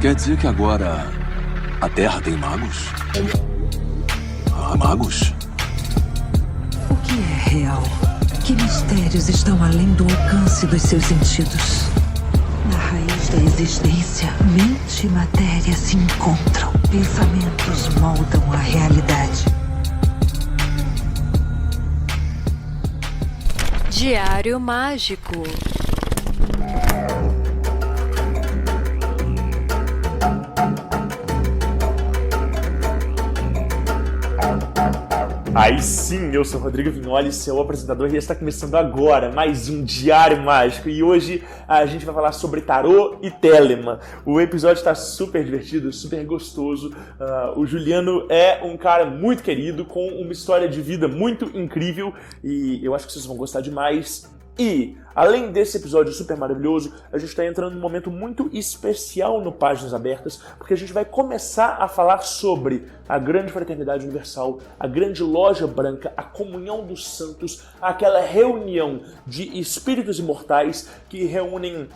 Quer dizer que agora a Terra tem magos? Ah, magos? O que é real? Que mistérios estão além do alcance dos seus sentidos? Na raiz da existência, mente e matéria se encontram. Pensamentos moldam a realidade. Diário Mágico. Aí sim, eu sou Rodrigo Vignoli, seu apresentador, e está começando agora mais um Diário Mágico. E hoje a gente vai falar sobre tarô e Telemann. O episódio está super divertido, super gostoso. O Juliano é um cara muito querido, com uma história de vida muito incrível, e eu acho que vocês vão gostar demais. E, além desse episódio super maravilhoso, a gente está entrando num momento muito especial no Páginas Abertas, porque a gente vai começar a falar sobre a Grande Fraternidade Universal, a Grande Loja Branca, a Comunhão dos Santos, aquela reunião de espíritos imortais que reúnem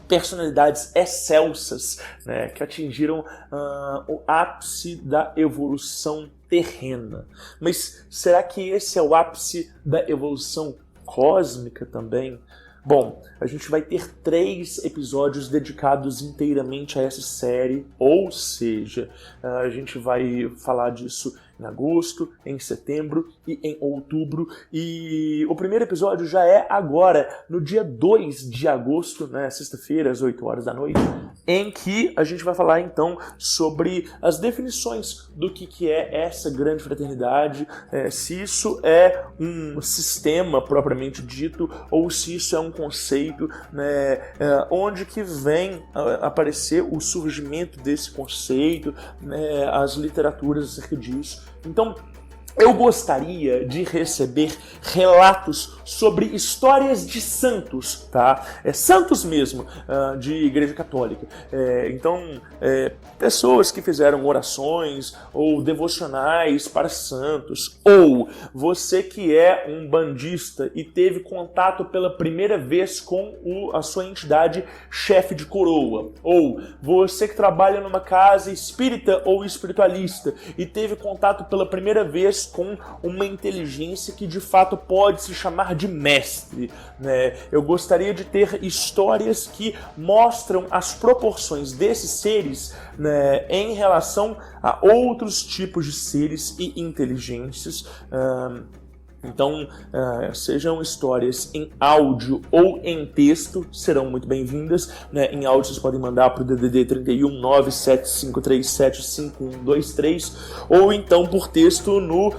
personalidades excelsas, né, que atingiram o ápice da evolução terrena. Mas será que esse é o ápice da evolução cósmica também? Bom, a gente vai ter 3 episódios dedicados inteiramente a essa série, ou seja, a gente vai falar disso em agosto, em setembro e em outubro. E o primeiro episódio já é agora, no dia 2 de agosto, né, sexta-feira, às 8 horas da noite, em que a gente vai falar então sobre as definições do que é essa grande fraternidade, se isso é um sistema propriamente dito ou se isso é um conceito, né, onde que vem aparecer o surgimento desse conceito, né, as literaturas acerca disso. Então, eu gostaria de receber relatos sobre histórias de santos, tá? Santos mesmo, de Igreja Católica. Então, pessoas que fizeram orações ou devocionais para santos. Ou você que é um bandista e teve contato pela primeira vez com a sua entidade chefe de coroa. Ou você que trabalha numa casa espírita ou espiritualista e teve contato pela primeira vez com uma inteligência que de fato pode se chamar de mestre, né? Eu gostaria de ter histórias que mostram as proporções desses seres, né, em relação a outros tipos de seres e inteligências. Então, sejam histórias em áudio ou em texto, serão muito bem-vindas, né? Em áudio vocês podem mandar para o DDD 31 97537 5123 ou então por texto no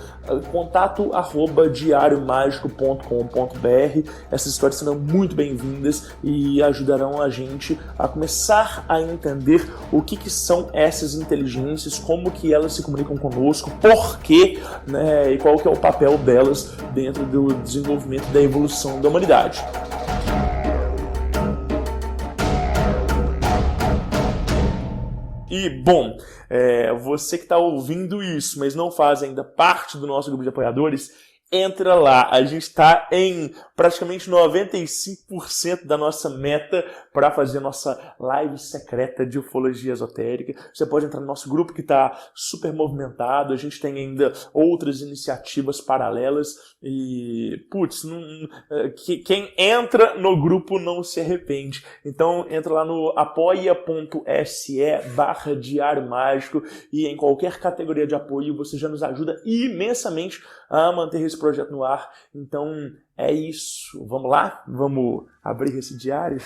contato@diariomagico.com.br. Essas histórias serão muito bem-vindas e ajudarão a gente a começar a entender o que são essas inteligências, como que elas se comunicam conosco, por quê, né, e qual que é o papel delas dentro do desenvolvimento da evolução da humanidade. E, bom, você que está ouvindo isso, mas não faz ainda parte do nosso grupo de apoiadores, entra lá. A gente está em praticamente 95% da nossa meta para fazer nossa live secreta de ufologia esotérica. Você pode entrar no nosso grupo que está super movimentado. A gente tem ainda outras iniciativas paralelas. E, putz, quem entra no grupo não se arrepende. Então, entra lá no apoia.se/Diário Mágico e em qualquer categoria de apoio você já nos ajuda imensamente a manter esse projeto no ar. Então, é isso. Vamos lá? Vamos abrir esse diário?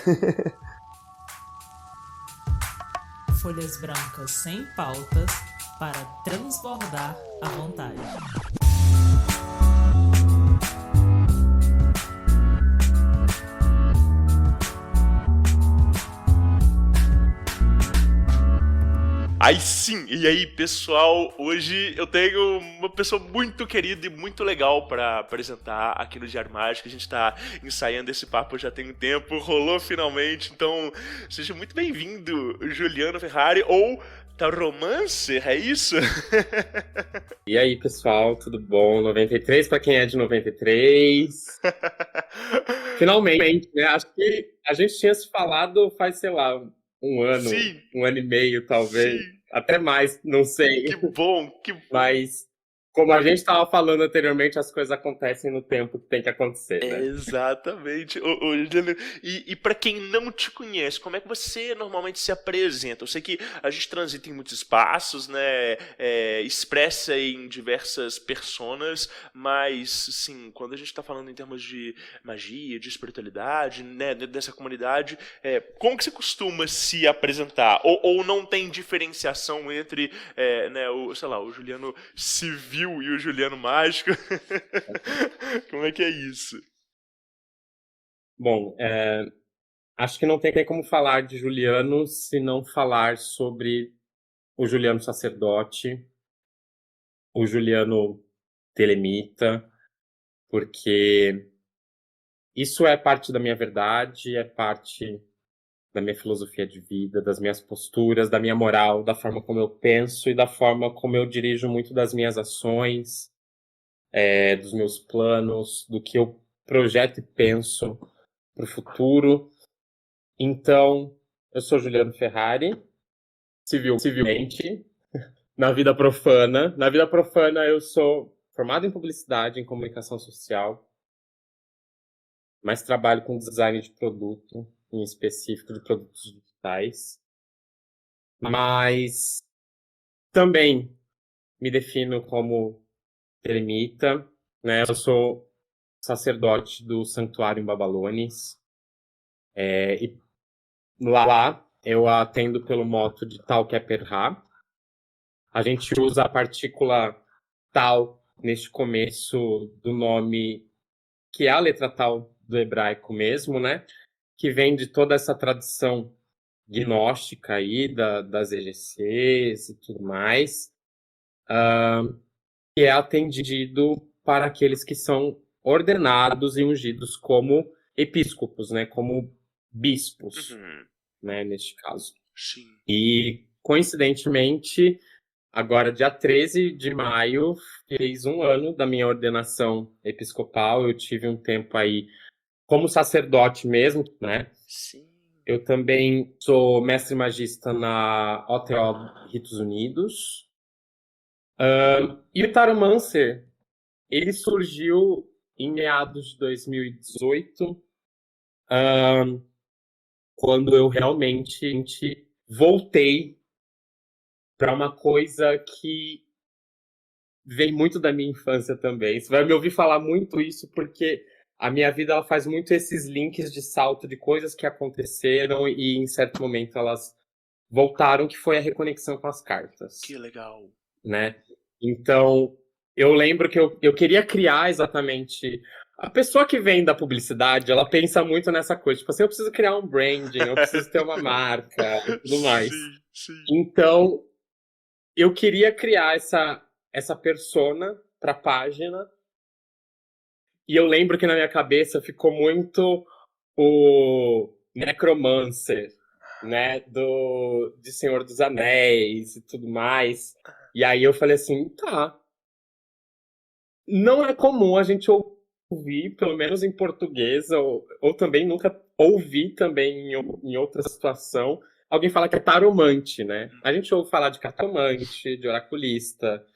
Folhas brancas sem pautas para transbordar à vontade. Aí sim, e aí pessoal, hoje eu tenho uma pessoa muito querida e muito legal para apresentar aqui no Diário Mágico. A gente tá ensaiando esse papo já tem um tempo, rolou finalmente, então seja muito bem-vindo, Juliano Ferrari, ou Taromancer, é isso? E aí pessoal, tudo bom? 93 para quem é de 93. Finalmente, né? Acho que a gente tinha se falado faz, sei lá, um ano, Sim, 1 ano e meio, talvez. sim. Até mais, não sei. Que bom, que bom. Mas, como a gente estava falando anteriormente, as coisas acontecem no tempo que tem que acontecer, né? Exatamente. Ô, Juliano, e para quem não te conhece, como é que você normalmente se apresenta? Eu sei que a gente transita em muitos espaços, né? Expressa em diversas personas, mas, sim, quando a gente está falando em termos de magia, de espiritualidade, né, dessa comunidade, como que você costuma se apresentar? Ou não tem diferenciação entre, né, sei lá, o Juliano civil e o Juliano mágico? Como é que é isso? Bom, acho que não tem como falar de Juliano se não falar sobre o Juliano sacerdote, o Juliano telemita, porque isso é parte da minha verdade, é parte da minha filosofia de vida, das minhas posturas, da minha moral, da forma como eu penso e da forma como eu dirijo muito das minhas ações, dos meus planos, do que eu projeto e penso para o futuro. Então, eu sou Juliano Ferrari, civilmente, na vida profana. Na vida profana, eu sou formado em publicidade, em comunicação social, mas trabalho com design de produto, em específico de produtos digitais. Mas também me defino como eremita, né? Eu sou sacerdote do Santuário em Babalones. E lá eu atendo pelo moto de Tal Keperha. A gente usa a partícula Tal neste começo do nome, que é a letra Tal do hebraico mesmo, né? Que vem de toda essa tradição gnóstica aí, das EGCs e tudo mais, que é atendido para aqueles que são ordenados e ungidos como episcopos, né? Como bispos, Uhum, né? Neste caso. sim. E, coincidentemente, agora, dia 13 de maio, fez 1 ano da minha ordenação episcopal. Eu tive um tempo aí como sacerdote mesmo, né? Sim. Eu também sou mestre magista na OTO Ritos Unidos. E o Taromancer, ele surgiu em meados de 2018, quando eu realmente voltei para uma coisa que vem muito da minha infância também. Você vai me ouvir falar muito isso porque a minha vida ela faz muito esses links de salto de coisas que aconteceram e em certo momento elas voltaram, que foi a reconexão com as cartas, Que legal. né? Então, eu lembro que eu queria criar exatamente... A pessoa que vem da publicidade, ela pensa muito nessa coisa. Tipo assim, eu preciso criar um branding, eu preciso ter uma marca e tudo mais. Sim, sim. Então, eu queria criar essa persona para a página. E eu lembro que na minha cabeça ficou muito o Necromancer, né? De Senhor dos Anéis e tudo mais. E aí eu falei assim, tá. Não é comum a gente ouvir, pelo menos em português, ou também nunca ouvi também em outra situação, alguém falar que é taromante, né? A gente ouve falar de cartomante, de oraculista,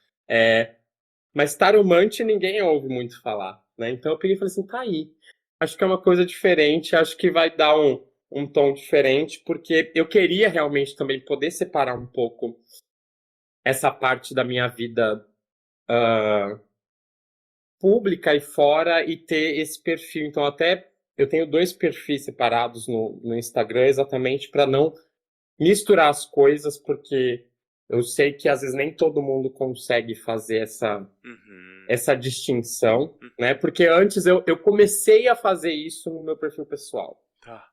mas taromante ninguém ouve muito falar, né? Então eu peguei e falei assim, tá aí. Acho que é uma coisa diferente, acho que vai dar um tom diferente, porque eu queria realmente também poder separar um pouco essa parte da minha vida pública e fora e ter esse perfil. Então, até eu tenho 2 perfis separados no Instagram exatamente para não misturar as coisas, porque eu sei que às vezes nem todo mundo consegue fazer essa distinção, né? Porque antes eu comecei a fazer isso no meu perfil pessoal, Tá.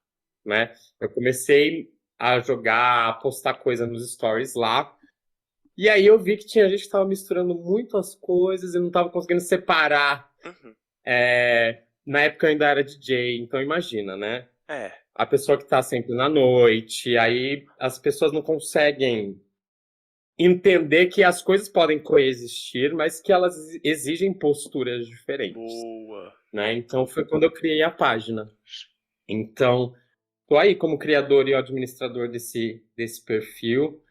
né? Eu comecei a jogar, a postar coisa nos stories lá, e aí eu vi que tinha gente que estava misturando muito as coisas e não estava conseguindo separar. Na época eu ainda era DJ, então imagina, né? A pessoa que está sempre na noite, aí as pessoas não conseguem entender que as coisas podem coexistir, mas que elas exigem posturas diferentes. Boa. Né? Então foi quando eu criei a página. Então, tô aí como criador e administrador desse perfil.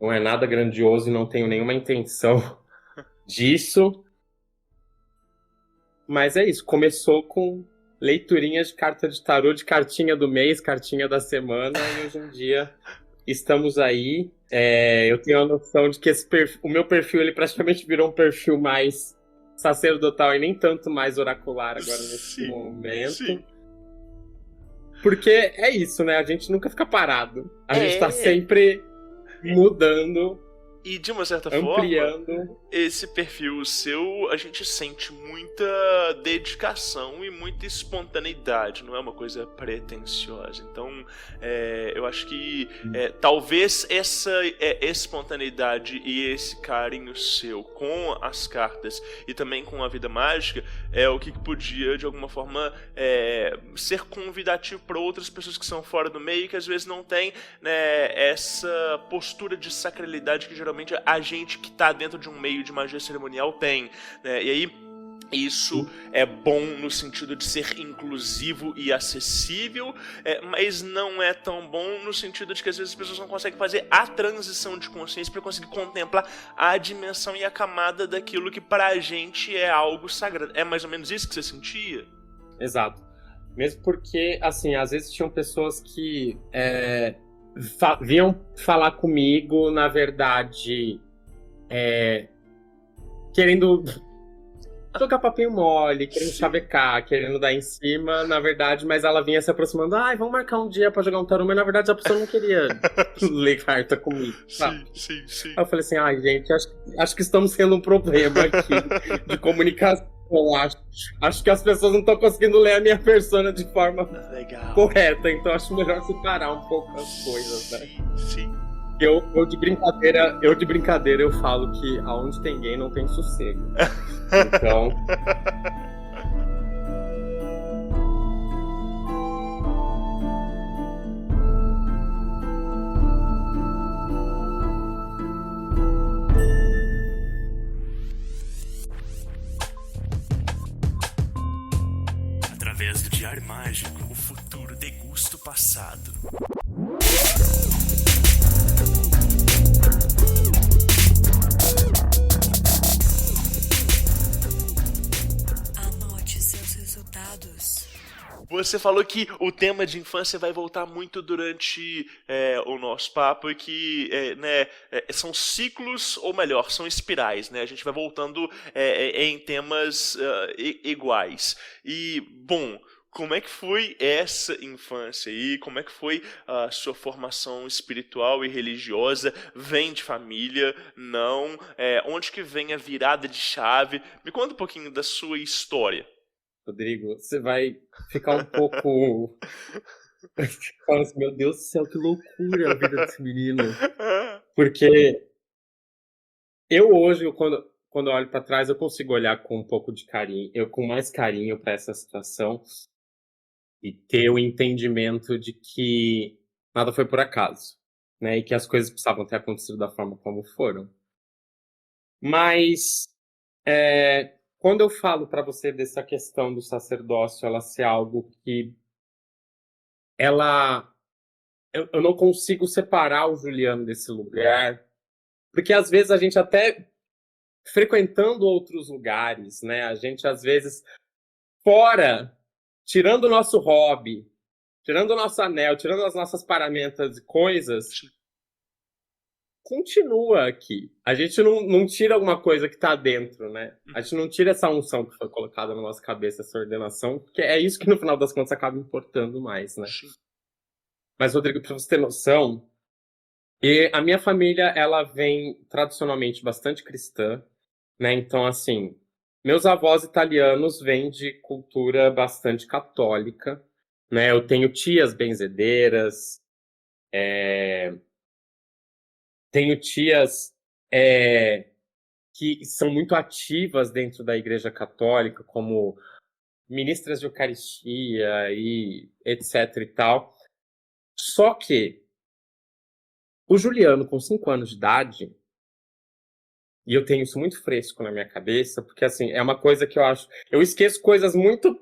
Não é nada grandioso e não tenho nenhuma intenção disso. Mas é isso, começou com leiturinhas de carta de tarô, de cartinha do mês, cartinha da semana, e hoje em dia estamos aí. Eu tenho a noção de que o meu perfil ele praticamente virou um perfil mais sacerdotal e nem tanto mais oracular agora nesse momento. Sim. Porque é isso, né? A gente nunca fica parado. A gente tá sempre mudando. E de uma certa ampliando. forma, esse perfil seu, a gente sente muita dedicação e muita espontaneidade, não é uma coisa pretensiosa. Então, eu acho que talvez essa espontaneidade e esse carinho seu com as cartas e também com a vida mágica é o que podia, de alguma forma, ser convidativo para outras pessoas que são fora do meio e que às vezes não tem, né, essa postura de sacralidade que geralmente a gente que está dentro de um meio de magia cerimonial tem, né? E aí isso é bom no sentido de ser inclusivo e acessível, mas não é tão bom no sentido de que às vezes as pessoas não conseguem fazer a transição de consciência para conseguir contemplar a dimensão e a camada daquilo que pra gente é algo sagrado. É mais ou menos isso que você sentia? Exato. Mesmo porque, assim, às vezes tinham pessoas que vinham falar comigo, na verdade, querendo jogar papinho mole, querendo chavecar, querendo dar em cima, na verdade, mas ela vinha se aproximando, vamos marcar um dia pra jogar um tarô, mas na verdade a pessoa não queria ler carta comigo, sabe? Sim. Aí eu falei assim, gente, acho que estamos tendo um problema aqui de comunicação. Acho que as pessoas não estão conseguindo ler a minha persona de forma correta, então acho melhor separar um pouco as coisas, né? Sim. Eu de brincadeira eu falo que aonde tem gay não tem sossego. Então. Através do Diário Mágico, o futuro degusta o passado. Anote seus resultados. Você falou que o tema de infância vai voltar muito durante o nosso papo e que são ciclos, ou melhor, são espirais, né? A gente vai voltando em temas iguais. E, bom, como é que foi essa infância aí? Como é que foi a sua formação espiritual e religiosa? Vem de família? Não? Onde que vem a virada de chave? Me conta um pouquinho da sua história. Rodrigo, você vai ficar um pouco falando assim, meu Deus do céu, que loucura a vida desse menino. Porque eu hoje, quando eu olho para trás, eu consigo olhar com um pouco de carinho, com mais carinho para essa situação e ter o entendimento de que nada foi por acaso, né? E que as coisas precisavam ter acontecido da forma como foram. Mas quando eu falo para você dessa questão do sacerdócio, ela ser algo que eu não consigo separar o Juliano desse lugar, porque às vezes a gente até frequentando outros lugares, né? A gente às vezes fora, tirando o nosso hobby, tirando o nosso anel, tirando as nossas paramentas e coisas, continua aqui. A gente não tira alguma coisa que está dentro, né? A gente não tira essa unção que foi colocada na nossa cabeça, essa ordenação, porque é isso que no final das contas acaba importando mais, né? Mas, Rodrigo, para você ter noção, a minha família, ela vem tradicionalmente bastante cristã, né? Então, assim, meus avós italianos vêm de cultura bastante católica, né? Eu tenho tias benzedeiras, tenho tias que são muito ativas dentro da Igreja Católica, como ministras de Eucaristia e etc e tal. Só que o Juliano, com 5 anos de idade, e eu tenho isso muito fresco na minha cabeça, porque assim, é uma coisa que eu acho... Eu esqueço coisas muito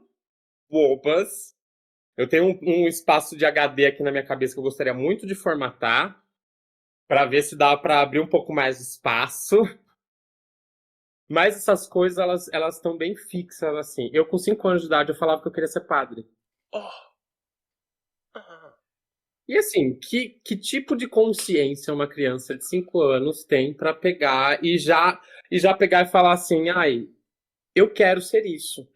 bobas, Eu tenho um espaço de HD aqui na minha cabeça que eu gostaria muito de formatar para ver se dá para abrir um pouco mais de espaço. Mas essas coisas, elas estão bem fixas, assim. Eu, com 5 anos de idade, eu falava que eu queria ser padre. Oh. Ah. E assim, que tipo de consciência uma criança de 5 anos tem para pegar e já pegar e falar assim, ai, eu quero ser isso.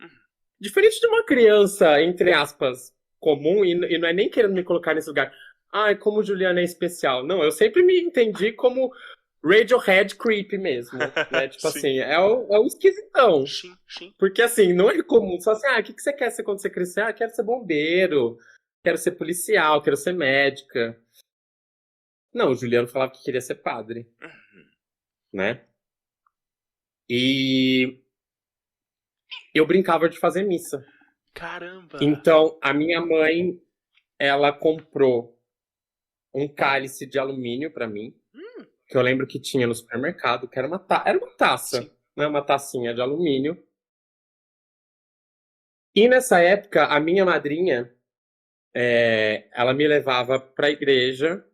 Diferente de uma criança, entre aspas, comum, e não é nem querendo me colocar nesse lugar, ai, como Juliana é especial. Não, eu sempre me entendi como Radiohead creep mesmo, né? Tipo Sim. assim, é o esquisitão. Sim, sim. Porque assim, não é comum, só assim, o que você quer ser quando você crescer? Ah, quero ser bombeiro, quero ser policial, quero ser médica. Não, o Juliano falava que queria ser padre, né? E eu brincava de fazer missa. Caramba. Então, a minha mãe, ela comprou um cálice de alumínio pra mim, que eu lembro que tinha no supermercado, que era uma taça, Sim. né? Uma tacinha de alumínio. E nessa época, a minha madrinha, ela me levava pra igreja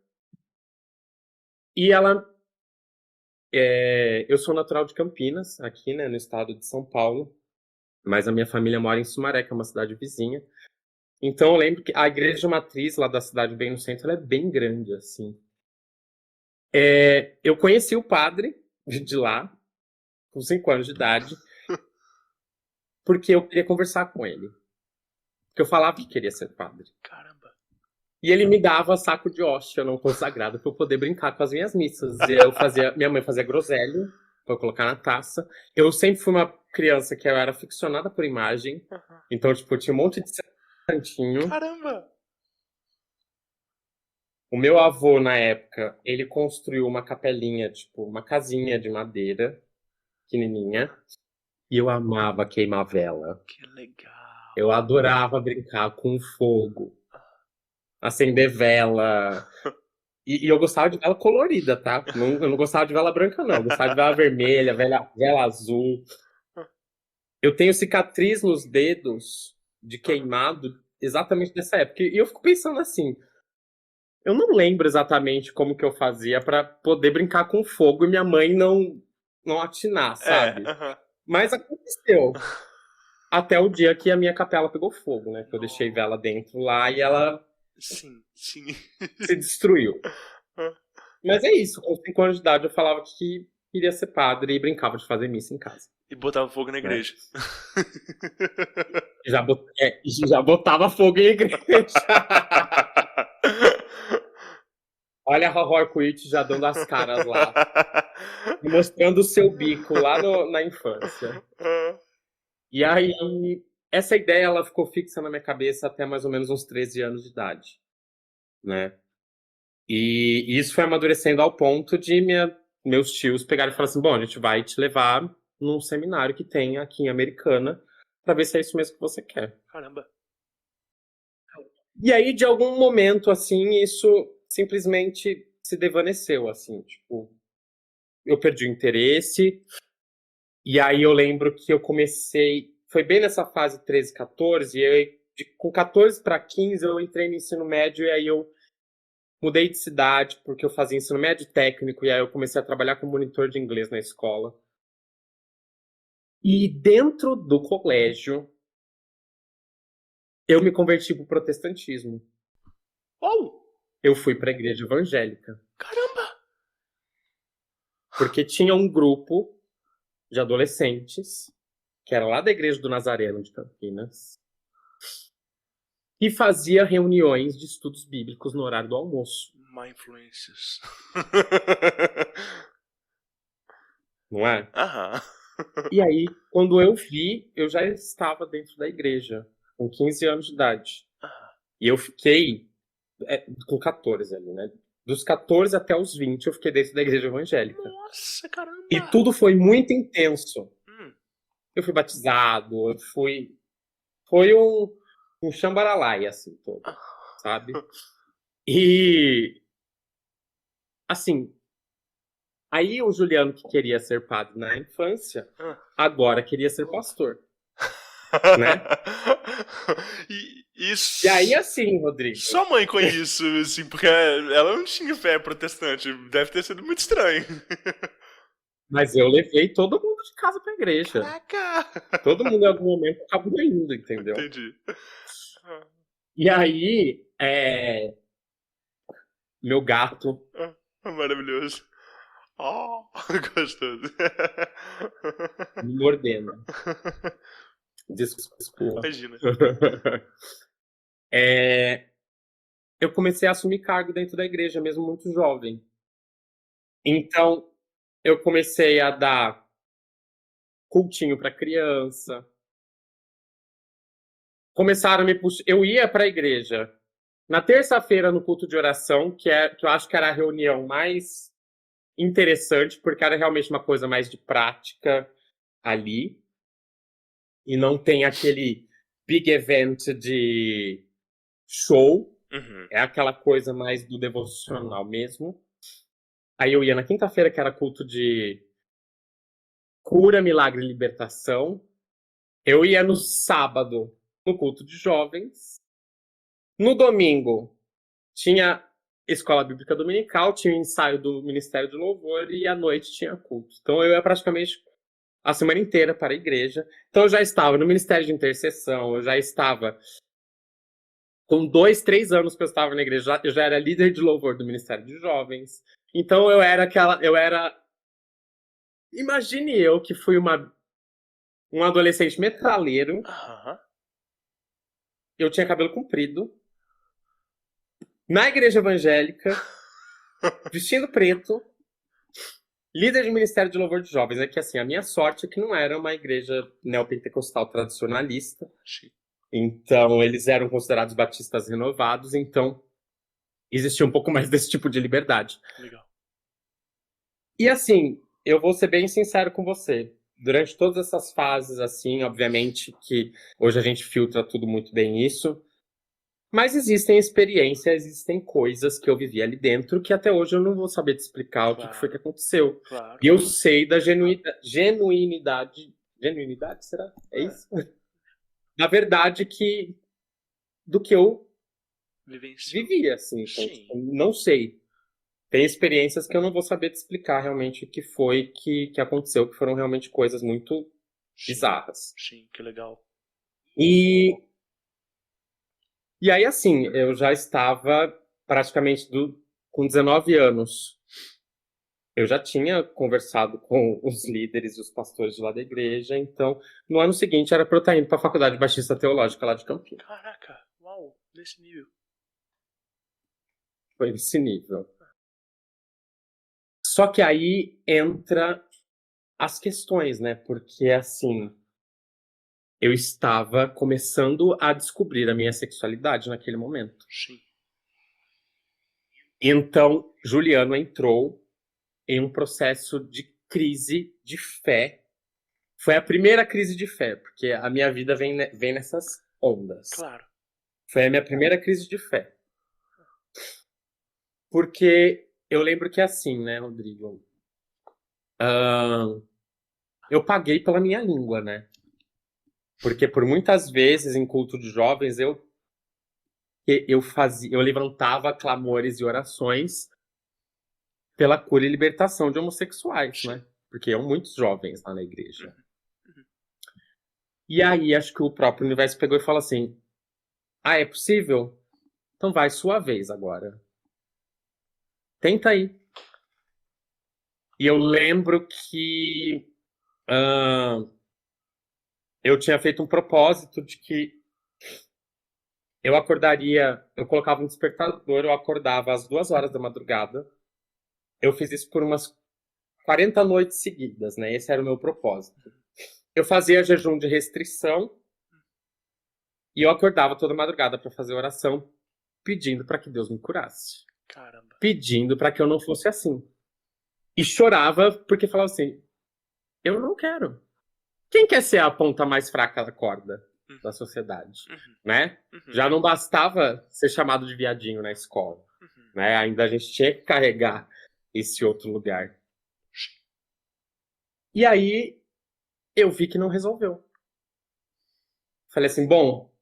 e eu sou natural de Campinas, aqui, né, no estado de São Paulo, mas a minha família mora em Sumaré, que é uma cidade vizinha. Então eu lembro que a igreja matriz lá da cidade, bem no centro, ela é bem grande, assim. Eu conheci o padre de lá, com 5 anos de idade, porque eu queria conversar com ele. Porque eu falava que queria ser padre. Caramba. E ele me dava saco de hóstia não consagrado para eu poder brincar com as minhas missas. E minha mãe fazia groselha para eu colocar na taça. Eu sempre fui uma criança que eu era ficcionada por imagem. Então, tipo, eu tinha um monte de santinho. Caramba. O meu avô, na época, ele construiu uma capelinha, tipo, uma casinha de madeira, pequenininha. E eu amava queimar vela. Que legal. Eu adorava brincar com fogo. Acender vela. E eu gostava de vela colorida, tá? Eu não gostava de vela branca, não. Eu gostava de vela vermelha, vela azul. Eu tenho cicatriz nos dedos de queimado exatamente nessa época. E eu fico pensando assim, eu não lembro exatamente como que eu fazia pra poder brincar com fogo e minha mãe não atinar, sabe? Mas aconteceu. Até o dia que a minha capela pegou fogo, né? Que eu deixei vela dentro lá e ela Sim. se destruiu. Mas é isso, com 5 anos de idade eu falava que queria ser padre e brincava de fazer missa em casa. E botava fogo na igreja. Já botava fogo em igreja. Olha a Roró Arco-Íris já dando as caras lá. Mostrando o seu bico lá na infância. E aí, essa ideia ela ficou fixa na minha cabeça até mais ou menos uns 13 anos de idade, né? E isso foi amadurecendo ao ponto de meus tios pegarem e falaram assim, bom, a gente vai te levar num seminário que tem aqui em Americana pra ver se é isso mesmo que você quer. Caramba. E aí, de algum momento, assim, isso simplesmente se desvaneceu, assim, tipo, eu perdi o interesse. E aí eu lembro que eu comecei, foi bem nessa fase 13, 14, e aí, com 14 para 15 eu entrei no ensino médio e aí eu mudei de cidade porque eu fazia ensino médio técnico e aí eu comecei a trabalhar como monitor de inglês na escola. E dentro do colégio eu me converti pro protestantismo. Eu fui para a igreja evangélica. Caramba! Porque tinha um grupo de adolescentes, que era lá da Igreja do Nazareno de Campinas, que fazia reuniões de estudos bíblicos no horário do almoço. Má influências. Não é? Aham. E aí, quando eu vi, eu já estava dentro da igreja, com 15 anos de idade. E eu fiquei com 14 ali, né? Dos 14 até os 20, eu fiquei dentro da igreja evangélica. Nossa, caramba! E tudo foi muito intenso. Eu fui batizado, foi um chambaralai, assim, todo, sabe? E, assim, aí o Juliano, que queria ser padre na infância, agora queria ser pastor. né? E E aí, assim, Rodrigo, sua mãe com isso, assim, porque ela não tinha fé protestante. Deve ter sido muito estranho. mas eu levei todo mundo de casa pra igreja. Caraca! Todo mundo em algum momento acabou indo, entendeu? Entendi. E aí, meu gato Maravilhoso. Oh, gostoso. me mordendo. Desculpa. Imagina. Eu comecei a assumir cargo dentro da igreja, mesmo muito jovem. Então, eu comecei a dar cultinho para criança. Começaram a me puxar. Eu ia para a igreja na terça-feira no culto de oração, que eu acho que era a reunião mais interessante, porque era realmente uma coisa mais de prática ali. E não tem aquele big event de show. Uhum. É aquela coisa mais do devocional mesmo. Aí eu ia na quinta-feira, que era culto de cura, milagre e libertação. Eu ia no sábado, no culto de jovens. No domingo, tinha escola bíblica dominical, tinha o ensaio do Ministério de Louvor e à noite tinha culto. Então eu ia praticamente a semana inteira para a igreja. Então eu já estava no Ministério de Intercessão, eu já estava com 2, 3 anos que eu estava na igreja, eu já era líder de louvor do Ministério de Jovens. Então eu era imagine eu que fui um adolescente metaleiro. Aham. Eu tinha cabelo comprido, na igreja evangélica, vestindo preto, líder de Ministério de Louvor de Jovens. É que assim, a minha sorte é que não era uma igreja neopentecostal tradicionalista. Então, eles eram considerados batistas renovados, então existia um pouco mais desse tipo de liberdade. Legal. E assim, eu vou ser bem sincero com você. Durante todas essas fases, assim, obviamente que hoje a gente filtra tudo muito bem isso, mas existem experiências, existem coisas que eu vivi ali dentro que até hoje eu não vou saber te explicar o que foi que aconteceu. Claro. E eu sei da genuinidade. Genuinidade, será? É isso? Na verdade, do que eu vivi, assim. Então, Sim. tipo, não sei. Tem experiências que eu não vou saber te explicar realmente o que foi que aconteceu, que foram realmente coisas muito bizarras. Sim, que legal. E aí, assim, eu já estava praticamente com 19 anos. Eu já tinha conversado com os líderes e os pastores de lá da igreja, então no ano seguinte era para eu estar indo para a Faculdade Batista Teológica lá de Campinas. Caraca, uau, nesse nível. Foi nesse nível. Só que aí entra as questões, né? Porque, assim, eu estava começando a descobrir a minha sexualidade naquele momento. Sim. Então, Juliano entrou em um processo de crise de fé. Foi a primeira crise de fé, porque a minha vida vem nessas ondas. Claro. Foi a minha primeira crise de fé. Porque eu lembro que assim, né, Rodrigo? Eu paguei pela minha língua, né? Porque por muitas vezes em culto de jovens eu levantava clamores e orações pela cura e libertação de homossexuais, né? Porque iam muitos jovens lá na igreja. E aí acho que o próprio universo pegou e falou assim: é possível? Então vai, sua vez agora. Tenta aí. E eu lembro que eu tinha feito um propósito de que eu colocava um despertador, eu acordava às 2 horas da madrugada. Eu fiz isso por umas 40 noites seguidas, né? Esse era o meu propósito. Eu fazia jejum de restrição e eu acordava toda madrugada para fazer oração, pedindo para que Deus me curasse. Caramba. Pedindo para que eu não fosse assim. E chorava porque falava assim: eu não quero. Quem quer ser a ponta mais fraca da corda da sociedade, né? Já não bastava ser chamado de viadinho na escola, né? Ainda a gente tinha que carregar esse outro lugar. E aí eu vi que não resolveu. falei assim, bom,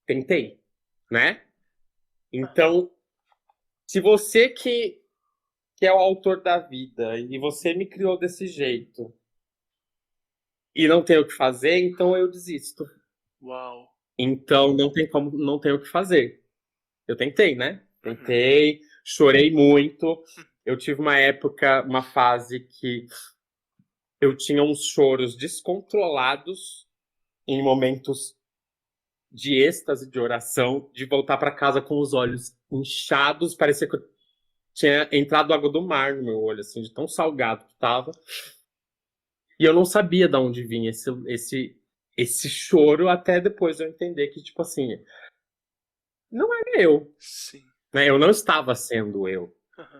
tentei, né? Então, se você que é o autor da vida e você me criou desse jeito e não tem o que fazer, então eu desisto. Uau. Então não tem como, não tem o que fazer. Eu tentei, né? Tentei, chorei muito. Eu tive uma época, uma fase que eu tinha uns choros descontrolados em momentos de êxtase, de oração, de voltar para casa com os olhos inchados, parecia que eu tinha entrado água do mar no meu olho, assim, de tão salgado que tava. E eu não sabia de onde vinha esse choro, até depois eu entender que, tipo assim, não era eu, Sim. né? Eu não estava sendo eu.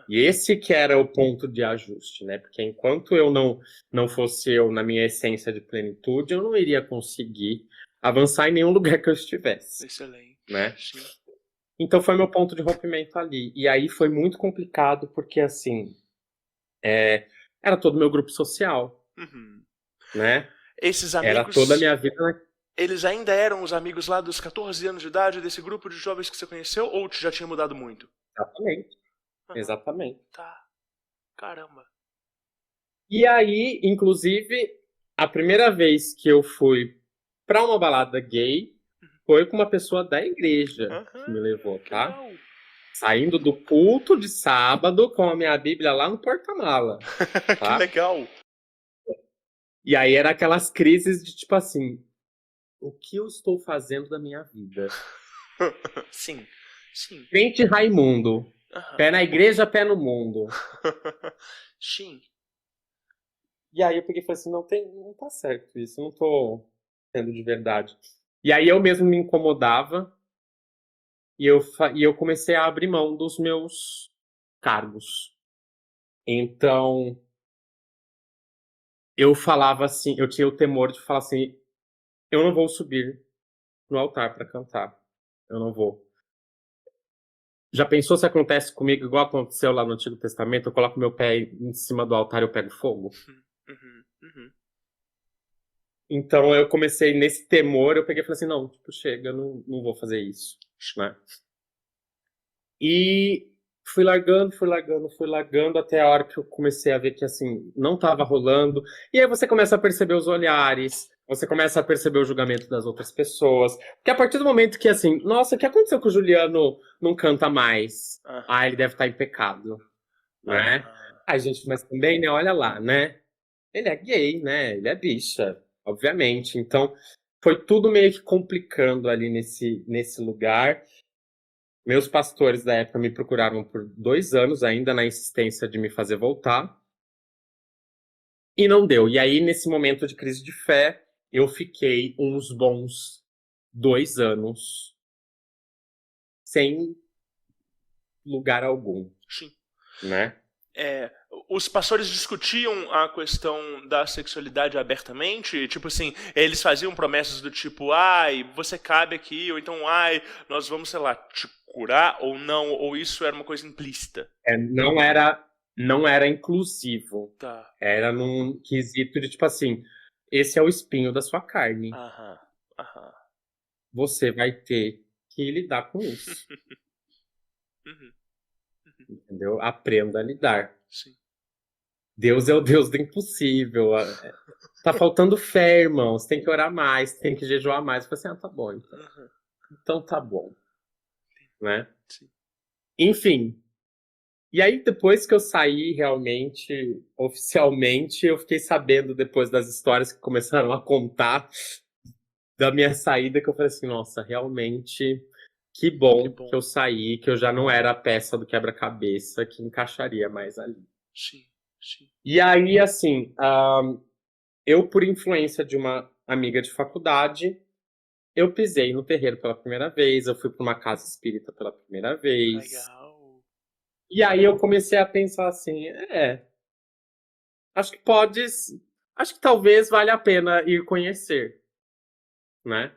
E esse que era o ponto de ajuste, né? Porque enquanto eu não fosse eu na minha essência de plenitude, eu não iria conseguir avançar em nenhum lugar que eu estivesse, Excelente. né? Sim. Então foi meu ponto de rompimento ali. E aí foi muito complicado, porque assim, era todo o meu grupo social, né? Esses Era toda a amigos, minha vida, né? eles ainda eram os amigos lá dos 14 anos de idade desse grupo de jovens que você conheceu ou já tinha mudado muito? Exatamente. Exatamente. Tá. Caramba. E aí, inclusive, a primeira vez que eu fui pra uma balada gay foi com uma pessoa da igreja que me levou, Que tá? legal. Saindo do culto de sábado com a minha Bíblia lá no porta-mala, Que tá? legal. E aí era aquelas crises de tipo assim, o que eu estou fazendo da minha vida? Sim. Sim. Crente Raimundo, pé na igreja, pé no mundo. Sim. E aí eu peguei e falei assim, não tá certo isso, eu não tô sendo de verdade. E aí eu mesmo me incomodava e eu comecei a abrir mão dos meus cargos. Então, eu falava assim, eu tinha o temor de falar assim, eu não vou subir no altar para cantar. Eu não vou. Já pensou se acontece comigo igual aconteceu lá no Antigo Testamento? Eu coloco meu pé em cima do altar e eu pego fogo? Então eu comecei nesse temor, eu peguei e falei assim, não, tipo, chega, eu não vou fazer isso, né? E fui largando até a hora que eu comecei a ver que assim, não tava rolando. E aí você começa a perceber os olhares, você começa a perceber o julgamento das outras pessoas. Porque a partir do momento que assim, nossa, o que aconteceu com o Juliano não canta mais? Ah, ele deve estar em pecado, né? Ai, gente, mas também, né, olha lá, né? Ele é gay, né? Ele é bicha, obviamente. Então, foi tudo meio que complicando ali nesse lugar. Meus pastores da época me procuraram por 2 anos ainda na insistência de me fazer voltar. E não deu. E aí, nesse momento de crise de fé, eu fiquei uns bons 2 anos sem lugar algum, Sim. né? Os pastores discutiam a questão da sexualidade abertamente? Tipo assim, eles faziam promessas do tipo, ai, você cabe aqui, ou então, ai, nós vamos, sei lá, te curar, ou não, ou isso era uma coisa implícita? Não era inclusivo. Tá. Era num quesito de tipo assim, esse é o espinho da sua carne. Aham. Você vai ter que lidar com isso. Entendeu? Aprenda a lidar. Sim. Deus é o Deus do impossível. Tá faltando fé, irmão. Você tem que orar mais, tem que jejuar mais. Eu falei assim, tá bom, então. Então tá bom. Né? Sim. Enfim. E aí, depois que eu saí realmente, oficialmente, eu fiquei sabendo depois das histórias que começaram a contar da minha saída, que eu falei assim, nossa, realmente, que bom que eu saí, que eu já não era a peça do quebra-cabeça que encaixaria mais ali. Sim. E aí, assim, eu, por influência de uma amiga de faculdade, eu pisei no terreiro pela primeira vez, eu fui para uma casa espírita pela primeira vez. Legal. E aí eu comecei a pensar assim, acho que talvez valha a pena ir conhecer, né?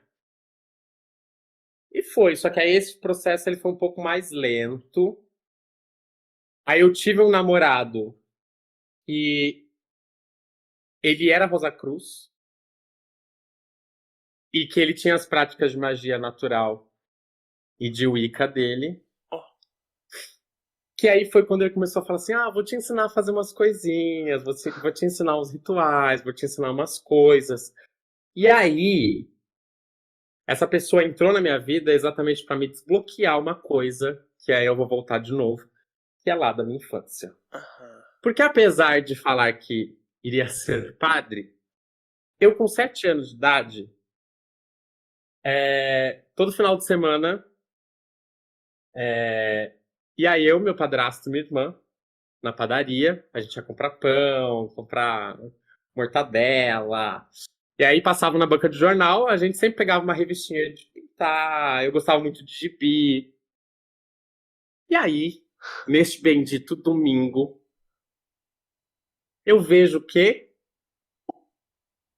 E foi, só que aí esse processo ele foi um pouco mais lento. Aí eu tive um namorado e ele era Rosa Cruz. E que ele tinha as práticas de magia natural e de Wicca dele. Ó. Que aí foi quando ele começou a falar assim: vou te ensinar a fazer umas coisinhas, vou te ensinar uns rituais, vou te ensinar umas coisas. E aí, essa pessoa entrou na minha vida exatamente para me desbloquear uma coisa, que aí eu vou voltar de novo, que é lá da minha infância. Aham. Porque apesar de falar que iria ser padre, eu com 7 anos de idade, todo final de semana, ia eu, meu padrasto e minha irmã na padaria, a gente ia comprar pão, comprar mortadela. E aí passava na banca de jornal, a gente sempre pegava uma revistinha de pintar, eu gostava muito de gibi. E aí, neste bendito domingo, eu vejo o quê?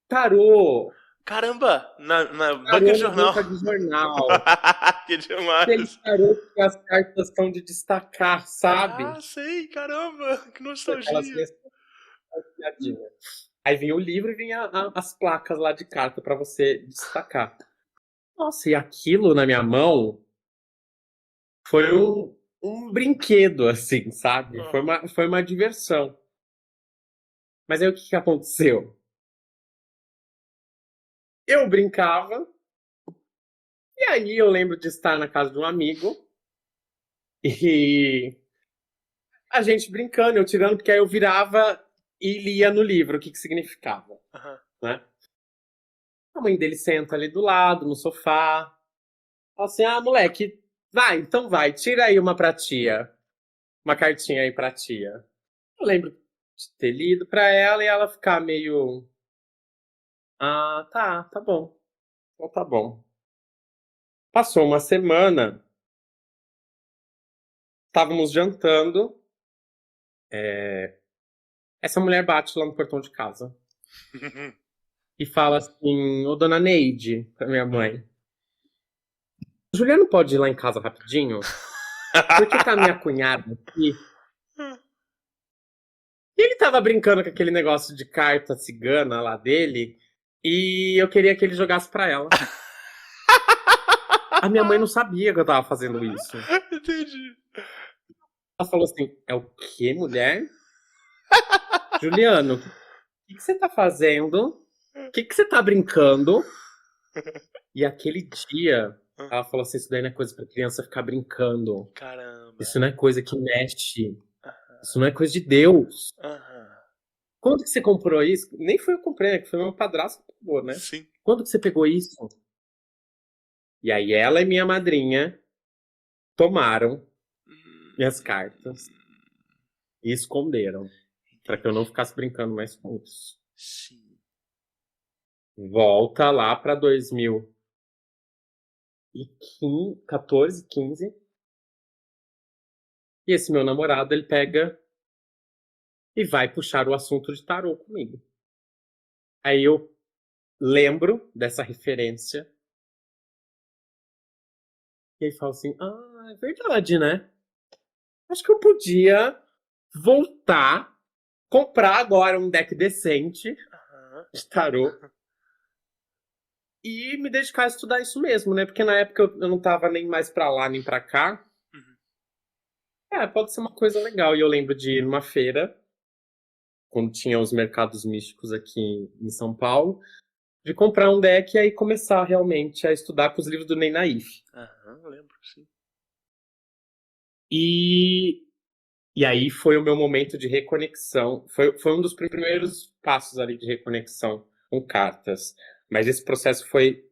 Tarô! Caramba, na banca Tarô de na jornal. banca de jornal. Que Aquele demais. tarô que as cartas estão de destacar, sabe? Ah, sei, caramba, que Aquelas nostalgia. piadinhas. Aí vinha o livro e vinha as placas lá de carta pra você destacar. Nossa, e aquilo na minha mão foi um brinquedo, assim, sabe? Foi uma diversão. Mas aí o que que aconteceu? Eu brincava, e aí eu lembro de estar na casa de um amigo, e a gente brincando, eu tirando, porque aí eu virava e lia no livro o que que significava, Aham. né? A mãe dele senta ali do lado, no sofá, fala assim: moleque, vai, então vai, tira aí uma pra tia. Uma cartinha aí pra tia. Eu lembro de ter lido pra ela e ela ficar meio. Tá bom. Então tá bom. Passou uma semana, estávamos jantando. Essa mulher bate lá no portão de casa e fala assim: Ô dona Neide, pra minha mãe, o Juliano pode ir lá em casa rapidinho? Porque tá minha cunhada aqui. E ele tava brincando com aquele negócio de carta cigana lá dele e eu queria que ele jogasse pra ela. A minha mãe não sabia que eu tava fazendo isso. Entendi. Ela falou assim: é o quê, mulher? Juliano, o que você tá fazendo? O que você tá brincando? E aquele dia, ela falou assim: isso daí não é coisa pra criança ficar brincando. Caramba. Isso não é coisa que mexe. Isso não é coisa de Deus. Aham. Quando que você comprou isso? Nem foi eu que comprei, né? Que foi meu padrasto que pegou, né? Sim. Quando que você pegou isso? E aí ela e minha madrinha tomaram minhas cartas e esconderam para que eu não ficasse brincando mais com isso. Sim. Volta lá para 2014, 15. E esse meu namorado, ele pega e vai puxar o assunto de tarô comigo. Aí eu lembro dessa referência. E aí falo assim: é verdade, né? Acho que eu podia voltar, comprar agora um deck decente de tarô e me dedicar a estudar isso mesmo, né? Porque na época eu não tava nem mais pra lá nem pra cá. Pode ser uma coisa legal. E eu lembro de ir numa feira, quando tinha os mercados místicos aqui em São Paulo, de comprar um deck e aí começar realmente a estudar com os livros do Ney Naif. Aham, lembro, sim. E aí foi o meu momento de reconexão. Foi um dos primeiros passos ali de reconexão com cartas. Mas esse processo foi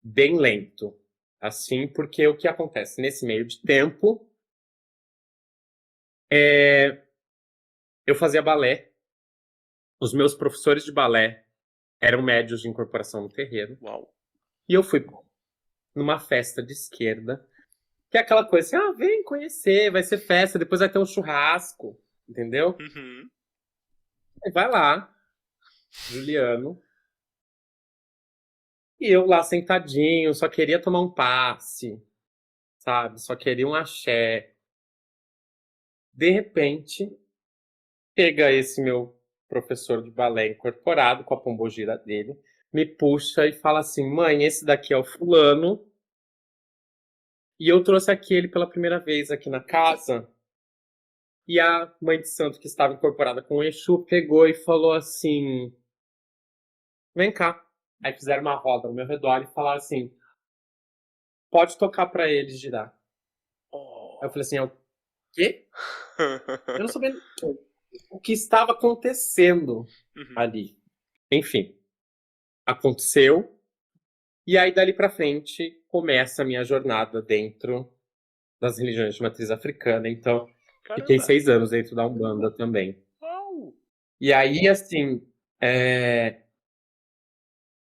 bem lento. Assim, porque o que acontece? Nesse meio de tempo, eu fazia balé. Os meus professores de balé eram médios de incorporação no terreiro. Uau. E eu fui numa festa de esquerda, que é aquela coisa assim: vem conhecer, vai ser festa, depois vai ter um churrasco, entendeu? Uhum. Aí vai lá, Juliano, e eu lá sentadinho, só queria tomar um passe, sabe? Só queria um axé. De repente, chega esse meu professor de balé incorporado com a pombogira dele, me puxa e fala assim: mãe, esse daqui é o fulano. E eu trouxe ele pela primeira vez aqui na casa. E a mãe de santo, que estava incorporada com o Exu, pegou e falou assim: vem cá. Aí fizeram uma roda no meu redor e falaram assim: pode tocar pra ele girar. Aí eu falei assim: é o quê? Eu não sabia o que estava acontecendo ali. Enfim, aconteceu. E aí, dali pra frente, começa a minha jornada dentro das religiões de matriz africana. Então, fiquei 6 anos dentro da Umbanda também. E aí, assim,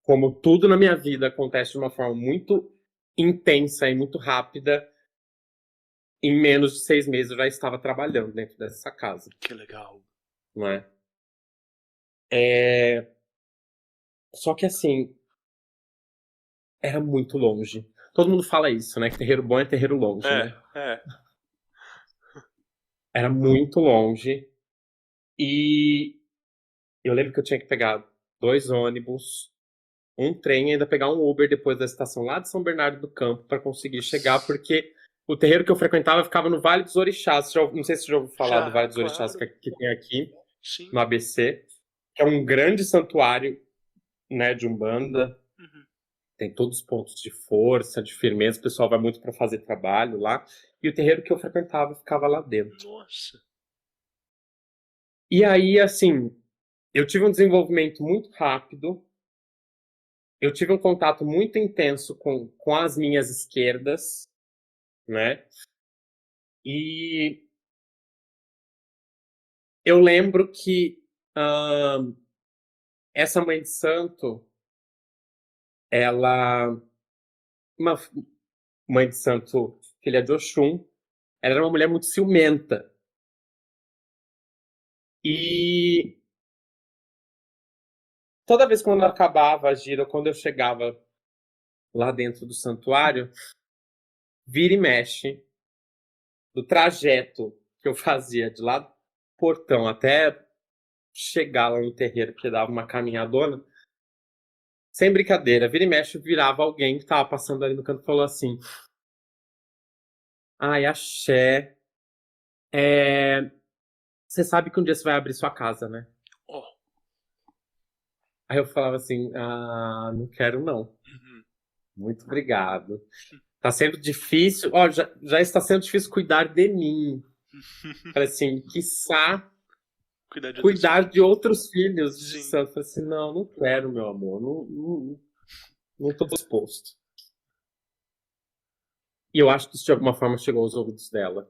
como tudo na minha vida acontece de uma forma muito intensa e muito rápida, em menos de 6 meses eu já estava trabalhando dentro dessa casa. Que legal. Não é? Só que, assim, era muito longe. Todo mundo fala isso, né? Que terreiro bom é terreiro longe, né? Era muito longe. E eu lembro que eu tinha que pegar 2 ônibus, um trem e ainda pegar um Uber depois da estação lá de São Bernardo do Campo para conseguir chegar, porque o terreiro que eu frequentava ficava no Vale dos Orixás. Não sei se você já ouviu falar do Vale dos Orixás que tem aqui, Sim. no ABC, que é um grande santuário, né, de Umbanda. Tem todos os pontos de força, de firmeza, o pessoal vai muito para fazer trabalho lá. E o terreiro que eu frequentava ficava lá dentro. Nossa. E aí, assim, eu tive um desenvolvimento muito rápido. Eu tive um contato muito intenso com as minhas esquerdas, né? E eu lembro que essa mãe de santo, uma mãe de santo, filha de Oxum, ela era uma mulher muito ciumenta. E toda vez quando acabava a gira, quando eu chegava lá dentro do santuário, vira e mexe, do trajeto que eu fazia de lá do portão até chegar lá no terreiro, que dava uma caminhadona, sem brincadeira, vira e mexe, virava alguém que tava passando ali no canto e falou assim: ai, axé, você sabe que um dia você vai abrir sua casa, né? Aí eu falava assim: ah, não quero não. Muito obrigado. Tá sendo difícil, já está sendo difícil cuidar de mim. Falei assim, quiçá cuidar de outros filhos de santo. Falei assim, não quero, meu amor, não tô disposto. E eu acho que isso de alguma forma chegou aos ouvidos dela.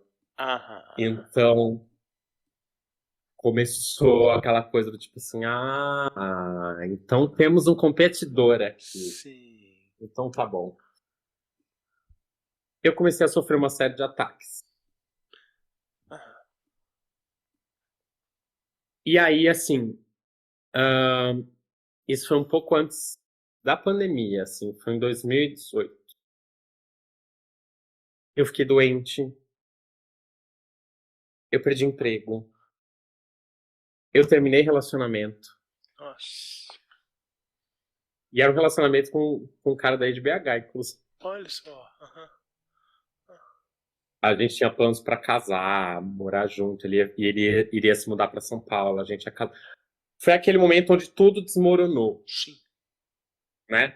Então, começou aquela coisa do tipo assim, então temos um competidor aqui. Sim. Então tá bom. Eu comecei a sofrer uma série de ataques. E aí, assim, isso foi um pouco antes da pandemia, assim, foi em 2018. Eu fiquei doente. Eu perdi emprego. Eu terminei relacionamento. Nossa. E era um relacionamento com um cara daí de BH, inclusive. Olha só. A gente tinha planos para casar, morar junto. Ele iria se mudar para São Paulo. A gente ia casar. Foi aquele momento onde tudo desmoronou. Sim. Né?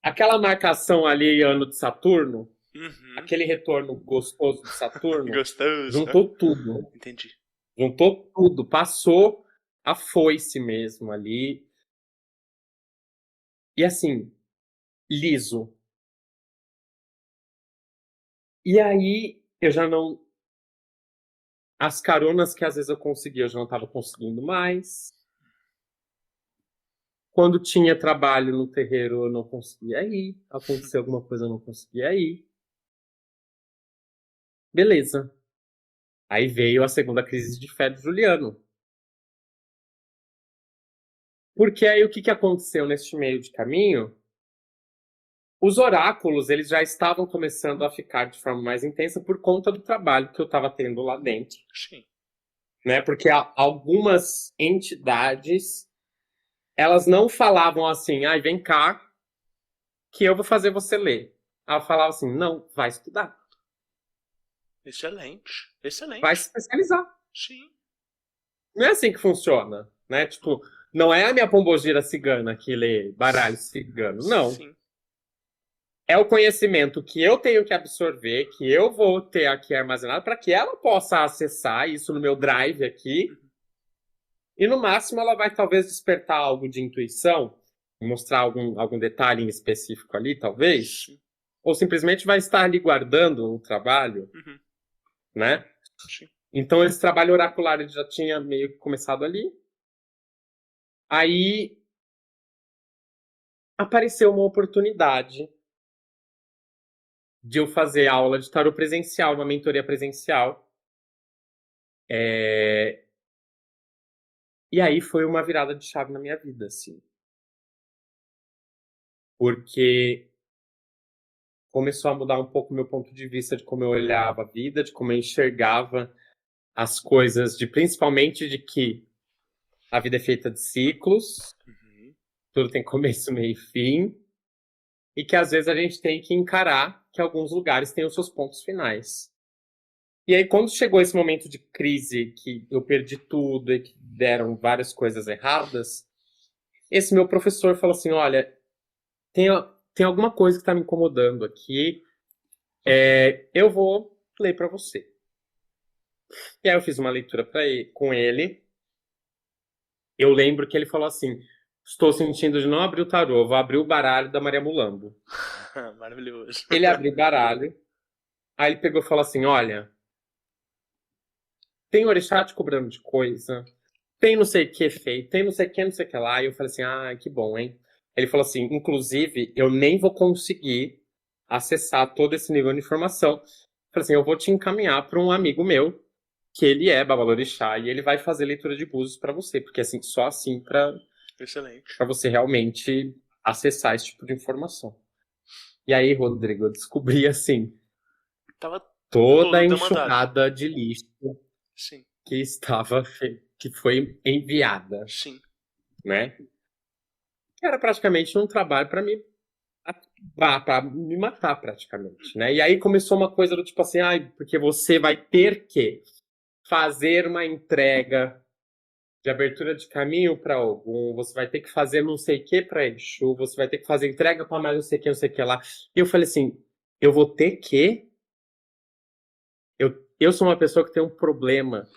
Aquela marcação ali, ano de Saturno, aquele retorno gostoso de Saturno, Gostoso. juntou tudo. Entendi. Juntou tudo. Passou a foice mesmo ali. E assim, liso. E aí, eu já não... As caronas que às vezes eu conseguia, eu já não estava conseguindo mais. Quando tinha trabalho no terreiro, eu não conseguia ir. Aconteceu alguma coisa, eu não conseguia ir. Beleza. Aí veio a segunda crise de fé do Juliano. Porque aí o que aconteceu neste meio de caminho? Os oráculos, eles já estavam começando a ficar de forma mais intensa por conta do trabalho que eu estava tendo lá dentro. Sim. Né? Porque algumas entidades elas não falavam assim, ai, vem cá, que eu vou fazer você ler. Ela falava assim, não, vai estudar, Excelente. Excelente. vai se especializar. Sim. Não é assim que funciona, né? Tipo, não é a minha pombogira cigana que lê baralho cigano, não. Sim. É o conhecimento que eu tenho que absorver, que eu vou ter aqui armazenado, para que ela possa acessar isso no meu drive aqui. E no máximo ela vai talvez despertar algo de intuição, mostrar algum detalhe em específico ali, talvez. Sim. Ou simplesmente vai estar ali guardando o trabalho, Uhum. né? Sim. Então esse trabalho oracular ele já tinha meio que começado ali. Aí apareceu uma oportunidade de eu fazer aula de tarô presencial, uma mentoria presencial. E aí foi uma virada de chave na minha vida, assim. Porque começou a mudar um pouco o meu ponto de vista de como eu olhava a vida, de como eu enxergava as coisas, principalmente de que a vida é feita de ciclos, Uhum. tudo tem começo, meio e fim, e que às vezes a gente tem que encarar que alguns lugares têm os seus pontos finais. E aí, quando chegou esse momento de crise, que eu perdi tudo e que deram várias coisas erradas, esse meu professor falou assim, olha, tem alguma coisa que está me incomodando aqui, eu vou ler para você. E aí eu fiz uma leitura com ele. Eu lembro que ele falou assim, estou sentindo de não abrir o tarô, vou abrir o baralho da Maria Mulambo. Maravilhoso. Ele abriu o baralho, aí ele pegou e falou assim, olha, tem orixá te cobrando de coisa, tem não sei o que feito, tem não sei o que lá. E eu falei assim, que bom, hein? Ele falou assim, inclusive, eu nem vou conseguir acessar todo esse nível de informação. Eu falei assim, eu vou te encaminhar para um amigo meu, que ele é babalorixá, e ele vai fazer leitura de búzios para você, porque assim, só assim para Excelente. você realmente acessar esse tipo de informação. E aí, Rodrigo, eu descobri assim, Tava toda a todo enxurrada de lixo Sim. que foi enviada, Sim. né? Que era praticamente um trabalho para me matar praticamente, né? E aí começou uma coisa do tipo assim, porque você vai ter que fazer uma entrega de abertura de caminho para algum, você vai ter que fazer não sei o que para Exu, você vai ter que fazer entrega para mais não sei o que lá. E eu falei assim, eu vou ter que... Eu sou uma pessoa que tem um problema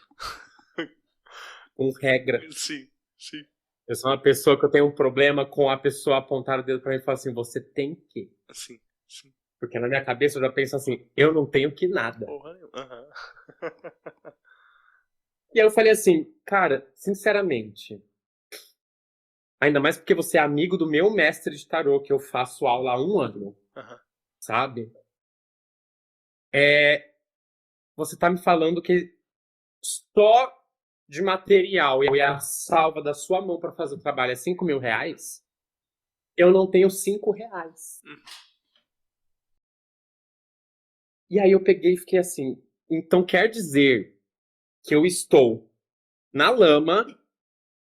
com regra. Sim. Sim. Eu sou uma pessoa que eu tenho um problema com a pessoa apontar o dedo para mim e falar assim, você tem que. Sim. Sim. Porque na minha cabeça eu já penso assim, eu não tenho que nada. Porra. Uhum. E aí eu falei assim, cara, sinceramente, ainda mais porque você é amigo do meu mestre de tarô, que eu faço aula há 1 ano, Uhum. sabe? Você tá me falando que só de material e a salva da sua mão para fazer o trabalho é R$ 5.000? Eu não tenho R$ 5. E aí eu peguei e fiquei assim, então quer dizer que eu estou na lama,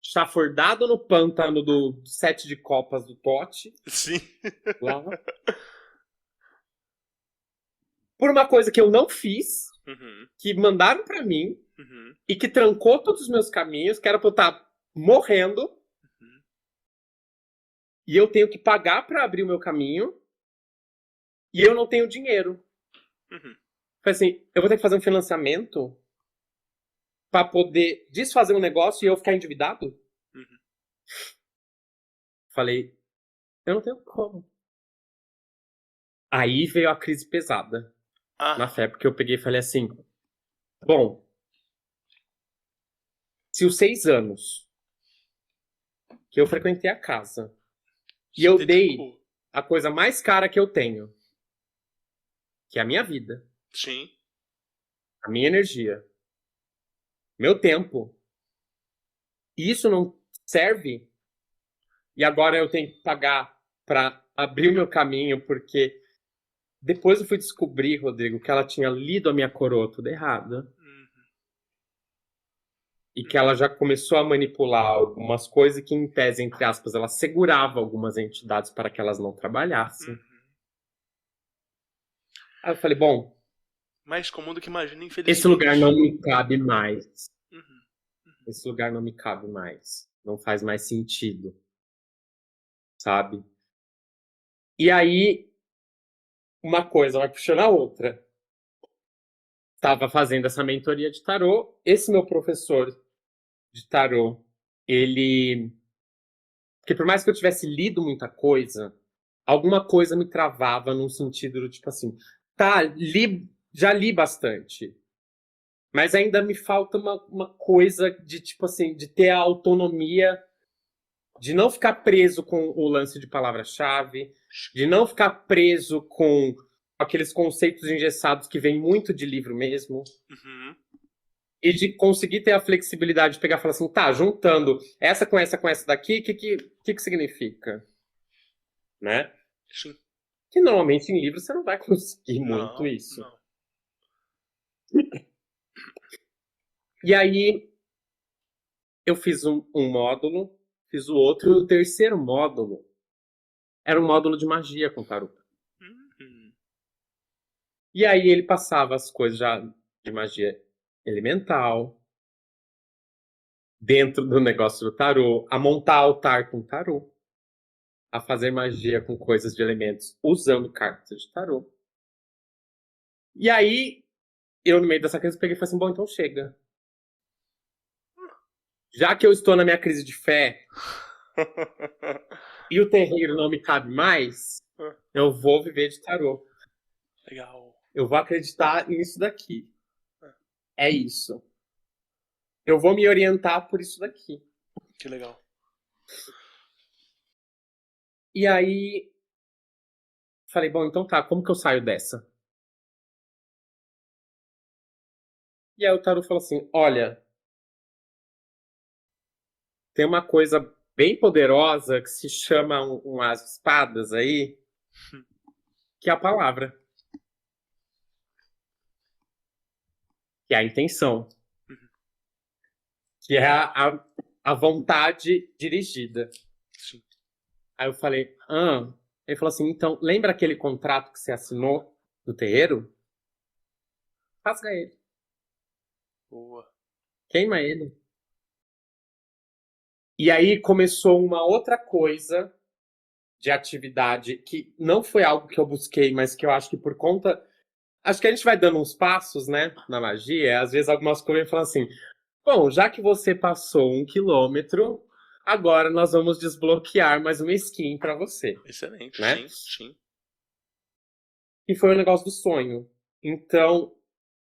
chafurdado no pântano do 7 de copas do Tote, Sim. lá, por uma coisa que eu não fiz, Uhum. que mandaram pra mim, Uhum. e que trancou todos os meus caminhos, que era pra eu estar morrendo, e eu tenho que pagar pra abrir o meu caminho, e eu não tenho dinheiro. Uhum. Falei assim, eu vou ter que fazer um financiamento pra poder desfazer um negócio e eu ficar endividado? Uhum. Falei, eu não tenho como. Aí veio a crise pesada na fé, porque eu peguei e falei assim, bom, se os 6 anos que eu frequentei a casa e eu dei a coisa mais cara que eu tenho, que é a minha vida, Sim. a minha energia, meu tempo, e isso não serve, e agora eu tenho que pagar para abrir o meu caminho, porque depois eu fui descobrir, Rodrigo, que ela tinha lido a minha coroa tudo errado. Uhum. e que ela já começou a manipular algumas coisas que, em tese, entre aspas, ela segurava algumas entidades para que elas não trabalhassem. Aí eu falei, bom, Mais comum do que imagina, infelizmente. esse lugar não me cabe mais. Uhum. Esse lugar não me cabe mais. Não faz mais sentido. Sabe? E aí, uma coisa vai puxando a outra. Estava fazendo essa mentoria de tarô. Esse meu professor de tarô, ele... Porque por mais que eu tivesse lido muita coisa, alguma coisa me travava num sentido do tipo assim, tá, já li bastante, mas ainda me falta uma coisa de tipo assim, de ter a autonomia, de não ficar preso com o lance de palavra-chave, de não ficar preso com aqueles conceitos engessados que vêm muito de livro mesmo. Uhum. E de conseguir ter a flexibilidade de pegar e falar assim, tá, juntando essa com essa daqui, o que significa? Né? Sim. Que normalmente em livro você não vai conseguir muito Não, isso. não. E aí eu fiz um módulo, fiz o outro, e o terceiro módulo era um módulo de magia com tarô. Uhum. E aí ele passava as coisas já de magia elemental, dentro do negócio do tarô, a montar altar com tarô, a fazer magia com coisas de elementos usando cartas de tarô. E aí, eu no meio dessa crise peguei e falei assim, bom, então chega. Já que eu estou na minha crise de fé e o terreiro não me cabe mais, eu vou viver de tarô. Legal. Eu vou acreditar nisso daqui. É isso. Eu vou me orientar por isso daqui. Que legal. E aí, falei, bom, então tá, como que eu saio dessa? E aí o tarô falou assim, olha, tem uma coisa bem poderosa que se chama um as de espadas aí, que é a palavra. Que é a intenção. Que é a vontade dirigida. Sim. Aí eu falei, Ele falou assim, então, lembra aquele contrato que você assinou do terreiro? Rasga ele. Boa. Queima ele. E aí começou uma outra coisa de atividade que não foi algo que eu busquei, mas que eu acho que por conta... Acho que a gente vai dando uns passos, né, na magia. Às vezes algumas coisas falam assim, bom, já que você passou 1 quilômetro, agora nós vamos desbloquear mais uma skin pra você. Excelente. Né? Sim, sim. E foi o negócio do sonho. Então,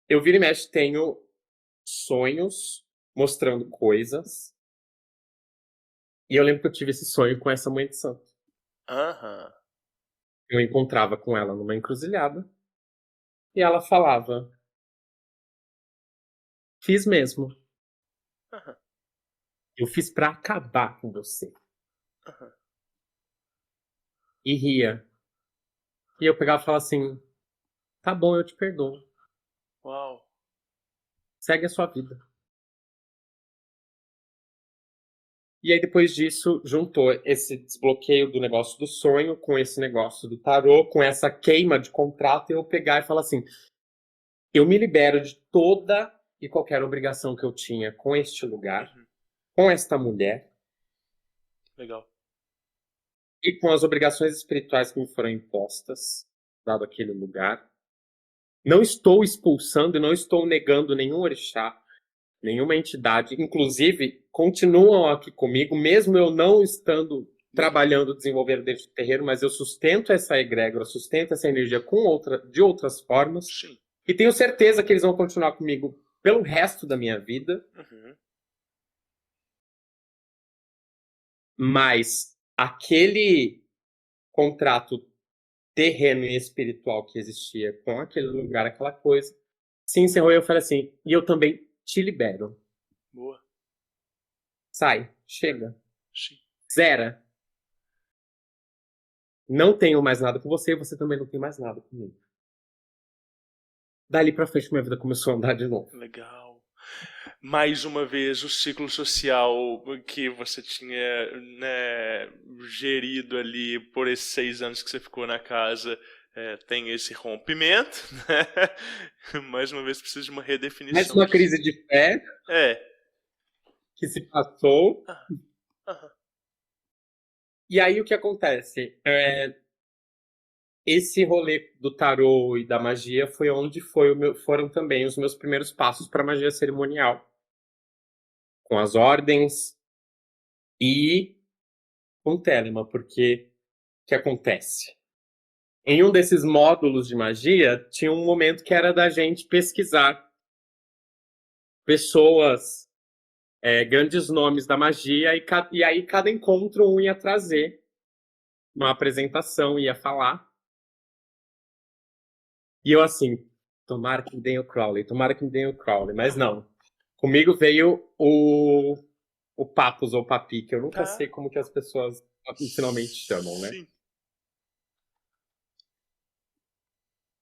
eu vira e mexe tenho sonhos mostrando coisas. E eu lembro que eu tive esse sonho com essa mãe de santo. Aham. Eu encontrava com ela numa encruzilhada. E ela falava, fiz mesmo. Aham. Eu fiz pra acabar com você. Aham. E ria. E eu pegava e falava assim, tá bom, eu te perdoo. Uau. Segue a sua vida. E aí, depois disso, juntou esse desbloqueio do negócio do sonho com esse negócio do tarô, com essa queima de contrato, e eu pegar e falar assim, eu me libero de toda e qualquer obrigação que eu tinha com este lugar, com esta mulher, Legal. e com as obrigações espirituais que me foram impostas, dado aquele lugar. Não estou expulsando e não estou negando nenhum orixá, nenhuma entidade, inclusive continuam aqui comigo, mesmo eu não estando trabalhando, desenvolvendo dentro do terreiro, mas eu sustento essa egrégora, sustento essa energia de outras formas, Sim. e tenho certeza que eles vão continuar comigo pelo resto da minha vida, Uhum. mas aquele contrato terreno e espiritual que existia com aquele lugar, aquela coisa, se encerrou e eu falei assim, e eu também te libero. Boa. Sai, chega, Sim. zera. Não tenho mais nada com você, você também não tem mais nada comigo. Dali pra frente minha vida começou a andar de novo. Legal. mais uma vez o ciclo social que você tinha, né, gerido ali por esses 6 anos que você ficou na casa, tem esse rompimento, né? Mais uma vez precisa de uma Mais redefinição. uma crise de fé É. que se passou. Aham. E aí o que acontece? Esse rolê do tarô e da magia foi onde foram também os meus primeiros passos para magia cerimonial. Com as ordens e com Telema, porque o que acontece? Em um desses módulos de magia, tinha um momento que era da gente pesquisar pessoas, grandes nomes da magia, e aí cada encontro um ia trazer uma apresentação, ia falar. E eu assim, tomara que me deem o Crowley, tomara que me deem o Crowley, mas não. Comigo veio o Papus ou Papi, que eu nunca sei como que as pessoas finalmente chamam, né? Sim.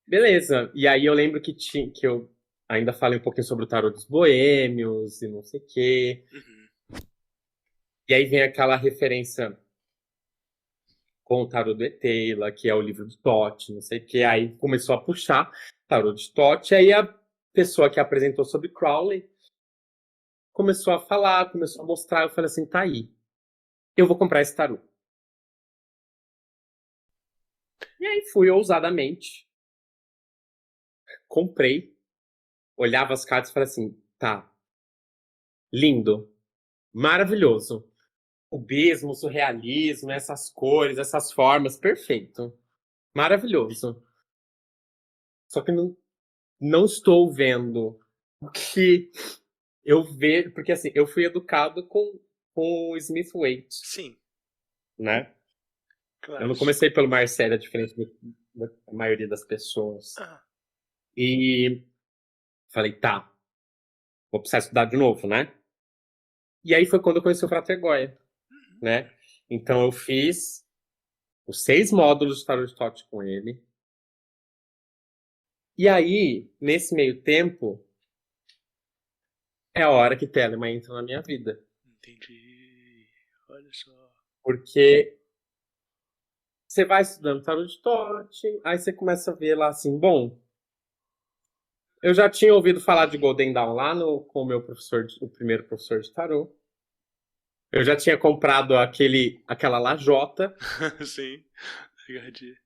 Beleza. E aí eu lembro que eu ainda falei um pouquinho sobre o tarô dos boêmios e não sei o quê. E aí vem aquela referência com o tarô do Eteila, que é o livro de Tote, não sei o quê. Aí começou a puxar tarô de Tote. Aí a pessoa que apresentou sobre Crowley começou a falar, começou a mostrar. Eu falei assim, tá aí. Eu vou comprar esse tarô. E aí fui ousadamente. Comprei. Olhava as cartas e falei assim, tá. Lindo. Maravilhoso. Cubismo, surrealismo, essas cores, essas formas, perfeito. Maravilhoso. Só que não estou vendo o que eu vejo, porque assim, eu fui educado com o Smith Waite, Sim, né? claro. Eu não comecei pelo Marcelo, diferente da maioria das pessoas. E falei, tá, vou precisar estudar de novo, né? E aí foi quando eu conheci o Frater Goya, né? Então eu fiz os 6 módulos de Tarot de Tote com ele. E aí, nesse meio tempo, é a hora que Telema entra na minha vida. Entendi. Olha só. Porque você vai estudando Tarot de Tote, aí você começa a ver lá assim, bom, eu já tinha ouvido falar de Golden Dawn lá com o meu professor, o primeiro professor de tarô. Eu já tinha comprado aquela lajota. Sim, entendi.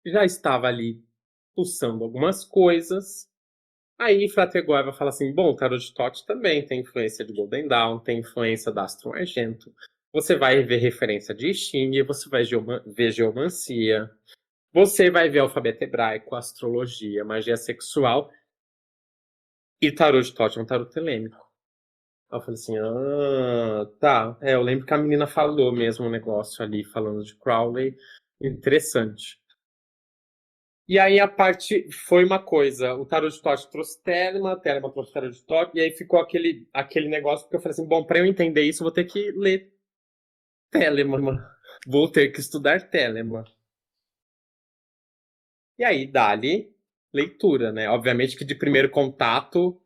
Já estava ali pulsando algumas coisas. Aí Frater Goya vai falar assim, bom, Tarot de Tote também tem influência de Golden Dawn, tem influência da Astro Argento. Você vai ver referência de I Ching, você vai ver geomancia, você vai ver alfabeto hebraico, astrologia, magia sexual. E Tarot de Tote é um tarot telêmico. Aí eu falei assim, tá. Eu lembro que a menina falou mesmo um negócio ali, falando de Crowley. Interessante. E aí a parte foi uma coisa, o Tarot de Tote trouxe Telema trouxe Tarot de Tote, e aí ficou aquele negócio, porque eu falei assim, bom, pra eu entender isso, eu vou ter que ler Telema, vou ter que estudar Telema. E aí, dali, leitura, né? Obviamente que de primeiro contato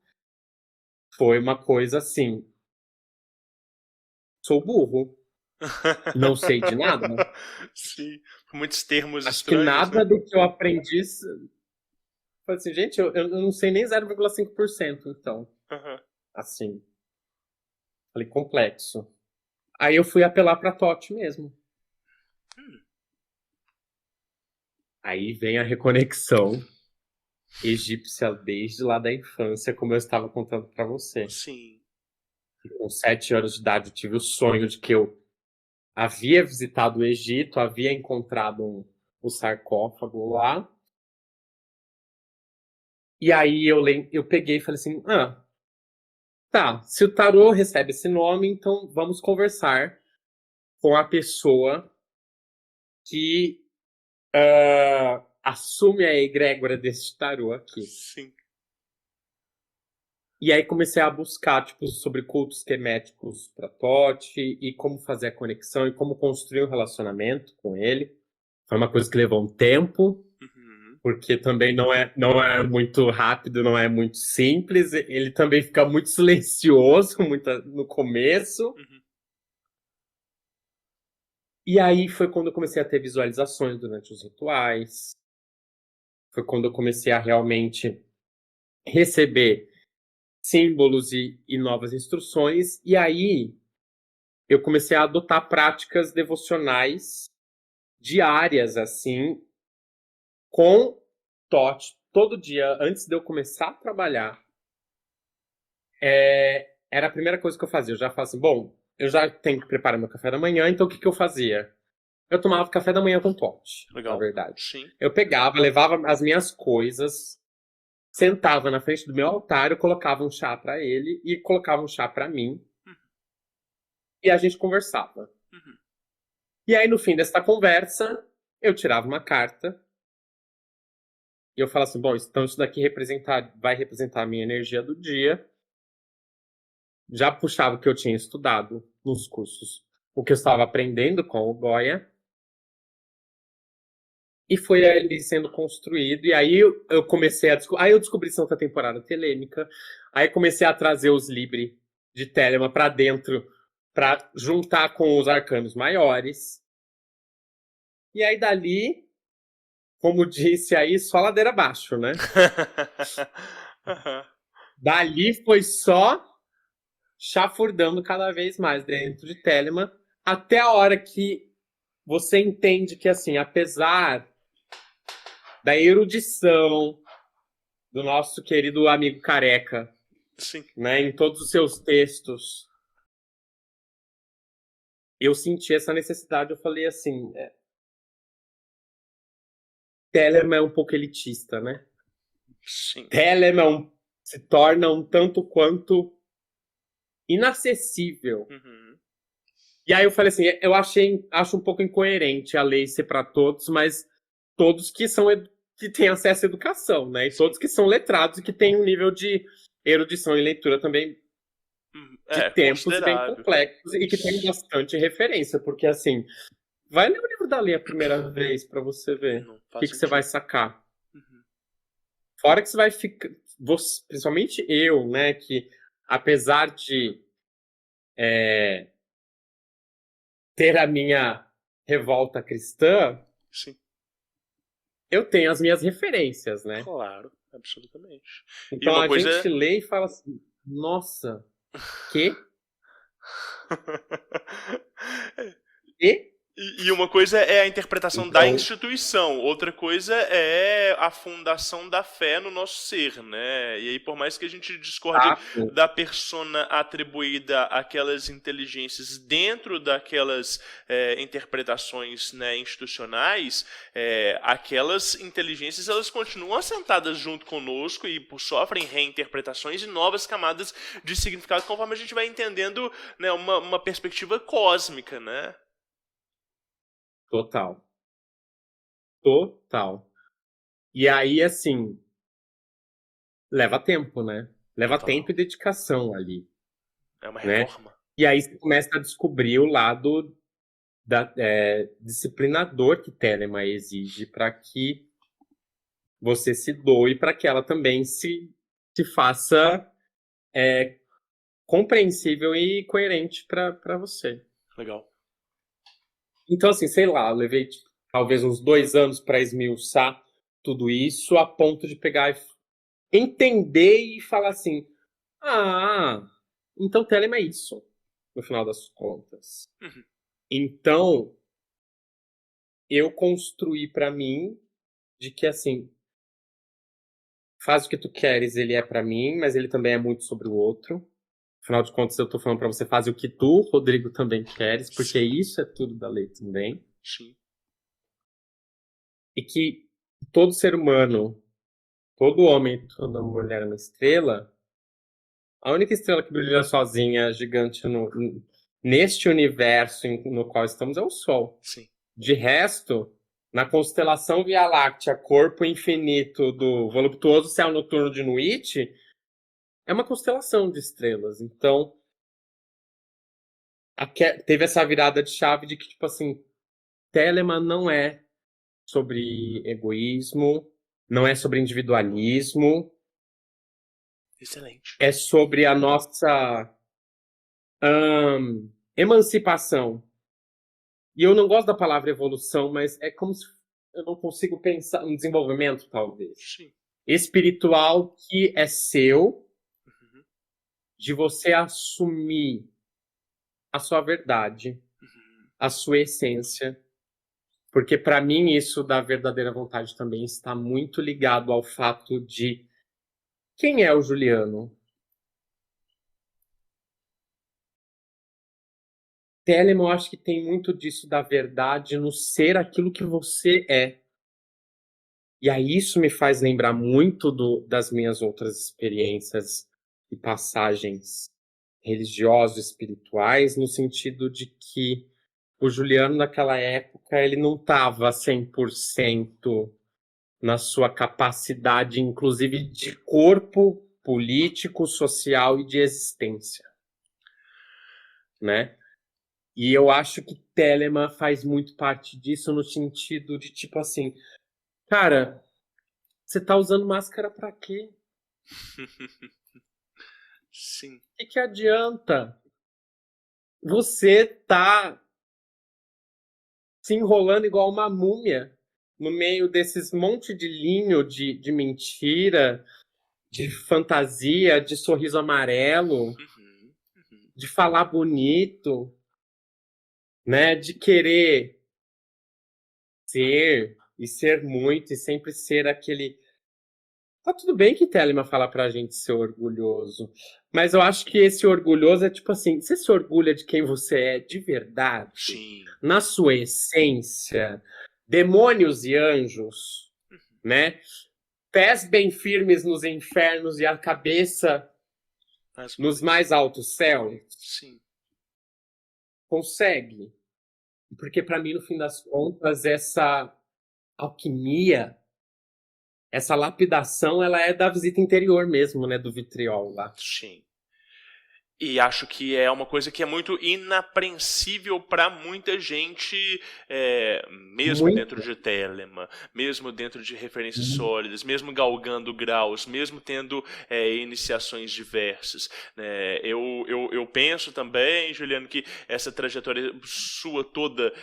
foi uma coisa assim, sou burro, não sei de nada. Sim, muitos termos Acho que estranhos, nada né? do que eu aprendi. Falei assim, gente, eu não sei nem 0,5%, então. Assim. Falei, complexo. Aí eu fui apelar pra Tote mesmo. Aí vem a reconexão egípcia desde lá da infância, como eu estava contando pra você. Sim. Com 7 anos de idade, eu tive o sonho de que eu havia visitado o Egito, havia encontrado um sarcófago lá. E aí eu peguei e falei assim, tá, se o tarô recebe esse nome, então vamos conversar com a pessoa que assume a egrégora desse tarô aqui. Sim. E aí comecei a buscar tipo, sobre cultos queméticos para Tote e como fazer a conexão e como construir um relacionamento com ele. Foi uma coisa que levou um tempo, porque também não é muito rápido, não é muito simples. Ele também fica muito silencioso no começo. Uhum. E aí foi quando eu comecei a ter visualizações durante os rituais. Foi quando eu comecei a realmente receber símbolos e novas instruções. E aí eu comecei a adotar práticas devocionais diárias, assim, com Tote, todo dia, antes de eu começar a trabalhar. Era a primeira coisa que eu fazia. Eu já falava assim, bom, eu já tenho que preparar meu café da manhã, então o que eu fazia? Eu tomava café da manhã com Tote, na Legal. verdade. Sim. Eu pegava, levava as minhas coisas, sentava na frente do meu altar, eu colocava um chá pra ele e colocava um chá pra mim. E a gente conversava. Uhum. E aí, no fim dessa conversa, eu tirava uma carta e eu falava assim, bom, então isso daqui vai representar a minha energia do dia. Já puxava o que eu tinha estudado nos cursos, o que eu estava aprendendo com o Goya. E foi ali sendo construído. E aí eu comecei a descobrir. Aí eu descobri Santa Temporada Telêmica. Aí comecei a trazer os Libri de Telema para dentro, para juntar com os arcanos maiores. E aí dali, como disse aí, só ladeira abaixo, né? Uhum. Dali foi só chafurdando cada vez mais dentro de Telema, até a hora que você entende que, assim, apesar da erudição do nosso querido amigo Careca, Sim. né, em todos os seus textos, eu senti essa necessidade. Eu falei assim, Telema é um pouco elitista, né? Sim. Telema se torna um tanto quanto inacessível. Uhum. E aí eu falei assim, acho um pouco incoerente a lei ser para todos, mas todos que têm acesso à educação, né? E todos que são letrados e que têm um nível de erudição e leitura também de tempos bem Considerável. complexos e que tem bastante referência, porque assim, vai ler o livro da lei a primeira vez para você ver Não o faz que você vai sentido. sacar. Uhum. Fora que você vai ficar, principalmente eu, né, que apesar de ter a minha revolta cristã, Sim. eu tenho as minhas referências, né? Claro, absolutamente. Então uma a coisa- gente lê e fala assim, nossa, que? E? E uma coisa é a interpretação da Então- instituição, outra coisa é a fundação da fé no nosso ser, né? E aí, por mais que a gente discorde Exato. da persona atribuída àquelas inteligências dentro daquelas interpretações, né, institucionais, aquelas inteligências elas continuam assentadas junto conosco e sofrem reinterpretações e novas camadas de significado conforme a gente vai entendendo, né, uma perspectiva cósmica, né? Total. E aí, assim, leva tempo, né? Leva Total. tempo e dedicação ali. É uma né? reforma. E aí você começa a descobrir o lado disciplinador que Telema exige para que você se doe, para que ela também se faça compreensível e coerente para você. Legal. Então, assim, sei lá, eu levei talvez uns 2 anos para esmiuçar tudo isso, a ponto de pegar e entender e falar assim, então Telema é isso, no final das contas. Uhum. Então, eu construí para mim de que, assim, faz o que tu queres, ele é para mim, mas ele também é muito sobre o outro. Afinal de contas, eu tô falando para você, faz o que tu, Rodrigo, também queres, porque isso é tudo da lei também. Sim. E que todo ser humano, todo homem, toda mulher é uma estrela. A única estrela que brilha sozinha, gigante, neste universo no qual estamos, é o Sol. Sim. De resto, na constelação Via Láctea, corpo infinito do voluptuoso céu noturno de Nuit, é uma constelação de estrelas. Então, teve essa virada de chave de que, tipo assim, Telema não é sobre egoísmo, não é sobre individualismo, Excelente. é sobre a nossa emancipação. E eu não gosto da palavra evolução, mas é como se eu não consigo pensar um desenvolvimento, talvez. Sim. Espiritual que é seu, Uhum. de você assumir a sua verdade, Uhum. a sua essência. Porque, para mim, isso da verdadeira vontade também está muito ligado ao fato de quem é o Juliano. Telemann, eu acho que tem muito disso da verdade no ser aquilo que você é. E aí isso me faz lembrar muito das minhas outras experiências e passagens religiosas, espirituais, no sentido de que o Juliano, naquela época, ele não estava 100% na sua capacidade, inclusive, de corpo político, social e de existência, né? E eu acho que Telemann faz muito parte disso no sentido de, tipo assim, cara, você tá usando máscara pra quê? Sim. O que adianta? Você tá se enrolando igual uma múmia no meio desses monte de linho de mentira, de fantasia, de sorriso amarelo, Uhum. Uhum. de falar bonito, né? De querer ser e ser muito e sempre ser aquele. Tá tudo bem que Telemann fala pra gente ser orgulhoso, mas eu acho que esse orgulhoso é tipo assim, você se orgulha de quem você é de verdade, Sim. na sua essência, demônios e anjos, né? Pés bem firmes nos infernos e a cabeça nos mais altos céus. Sim. Consegue? Porque para mim, no fim das contas, essa alquimia, essa lapidação, ela é da visita interior mesmo, né? Do vitriol lá. Sim. E acho que é uma coisa que é muito inapreensível para muita gente, mesmo Muito. dentro de Telemann, mesmo dentro de referências sólidas, mesmo galgando graus, mesmo tendo iniciações diversas. Eu penso também, Juliano, que essa trajetória sua toda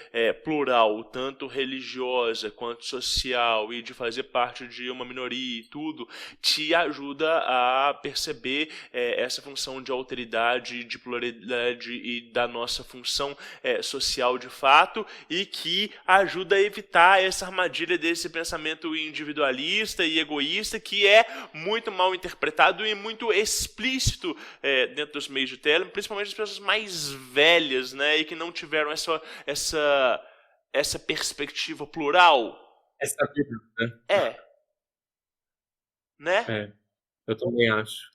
plural, tanto religiosa quanto social, e de fazer parte de uma minoria e tudo, te ajuda a perceber essa função de alteridade, de pluralidade e da nossa função social de fato, e que ajuda a evitar essa armadilha desse pensamento individualista e egoísta que é muito mal interpretado e muito explícito dentro dos meios de Telemann, principalmente as pessoas mais velhas, né, e que não tiveram essa perspectiva plural. Essa vida, né? Né? Eu também acho.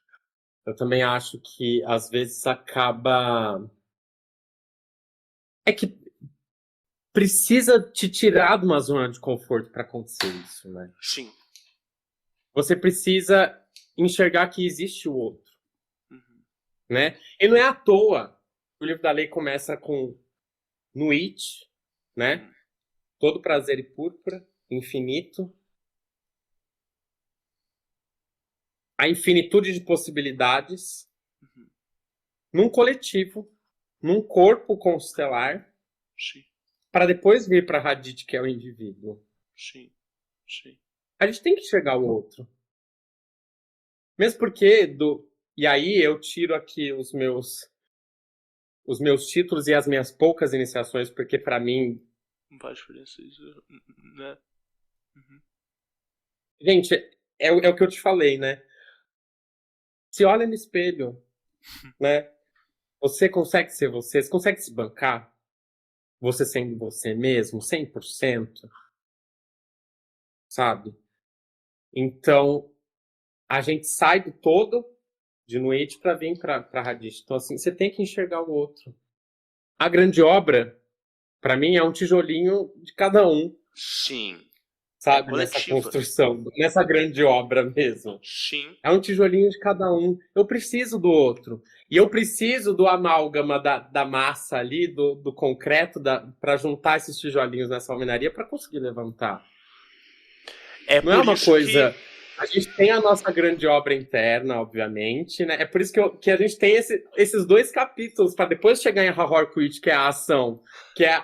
Eu também acho que às vezes acaba. É que precisa te tirar de uma zona de conforto para acontecer isso, né? Sim. Você precisa enxergar que existe o outro, Uhum. né? E não é à toa. O livro da lei começa com Nuit, né? Todo prazer e púrpura, infinito. A infinitude de possibilidades num coletivo, num corpo constelar, para depois vir para Hadith, que é o indivíduo. Sim. Sim. A gente tem que enxergar o outro. Mesmo porque, e aí eu tiro aqui os meus títulos e as minhas poucas iniciações, porque para mim... Não faz diferença isso, né? Uhum. Gente, é o que eu te falei, né? Se olha no espelho, né? Você consegue ser você consegue se bancar? Você sendo você mesmo, 100%? Sabe? Então, a gente sai do todo de noite para vir para Hadith. Então, assim, você tem que enxergar o outro. A grande obra, para mim, é um tijolinho de cada um. Sim. Sabe? Nessa construção, nessa grande obra mesmo. Sim. É um tijolinho de cada um. Eu preciso do outro. E eu preciso do amálgama da massa ali, do concreto, para juntar esses tijolinhos nessa alvenaria para conseguir levantar. Não é por uma isso coisa. A gente tem a nossa grande obra interna, obviamente, né? É por isso que a gente tem esses 2 capítulos, para depois chegar em Horrorquit, que é a ação, que é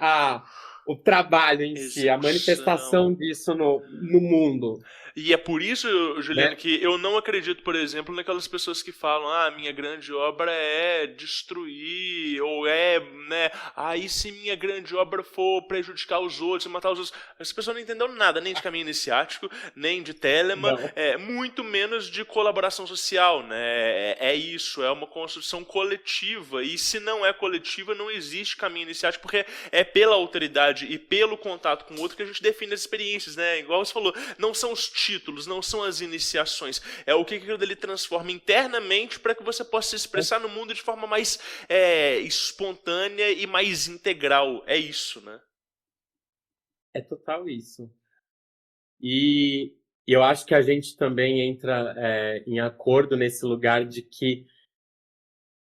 o trabalho em si, a Execução. manifestação disso no mundo, E é por isso, Juliano, né? que eu não acredito, por exemplo, naquelas pessoas que falam: ah, minha grande obra é destruir, ou é, né, aí se minha grande obra for prejudicar os outros, matar os outros. As pessoas não entenderam nada, nem de caminho iniciático, nem de Telema, Não. muito menos de colaboração social, né? É isso, é uma construção coletiva, e se não é coletiva, não existe caminho iniciático, porque é pela autoridade e pelo contato com o outro que a gente define as experiências, né? Igual você falou, não são os títulos, não são as iniciações, é o que aquilo dele transforma internamente para que você possa se expressar no mundo de forma mais espontânea e mais integral. É isso, né? É total isso. E eu acho que a gente também entra em acordo nesse lugar de que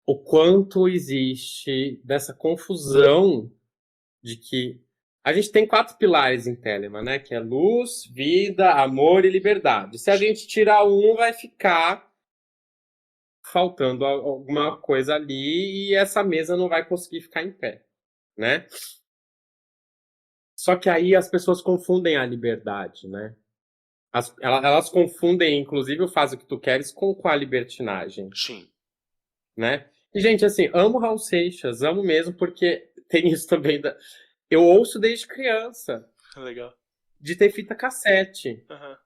o quanto existe dessa confusão de que a gente tem 4 pilares em Telemann, né? Que é luz, vida, amor e liberdade. Se a gente tirar um, vai ficar faltando alguma coisa ali e essa mesa não vai conseguir ficar em pé, né? Só que aí as pessoas confundem a liberdade, né? Elas confundem, inclusive, o faz o que tu queres com a libertinagem, Sim. né? E, gente, assim, amo Raul Seixas, amo mesmo, porque tem isso também eu ouço desde criança, Legal. de ter fita cassete, Aham.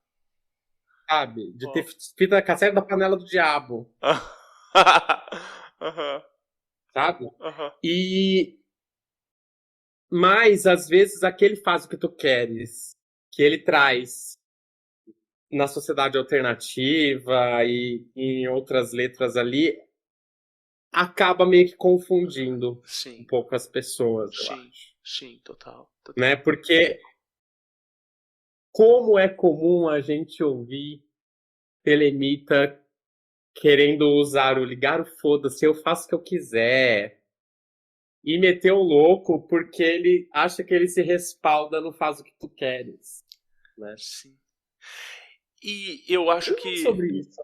sabe? De ter Uau. fita cassete da Panela do Diabo, Aham. sabe? Aham. Mas, às vezes, aquele faz o que tu queres, que ele traz na sociedade alternativa e em outras letras ali, acaba meio que confundindo um Sim. pouco as pessoas, eu Sim. acho. Sim, total. Né? Porque como é comum a gente ouvir Telemita querendo usar o ligar o foda-se, eu faço o que eu quiser, e meter o louco porque ele acha que ele se respalda no faz o que tu queres, né? Sim. E eu acho que Sobre isso.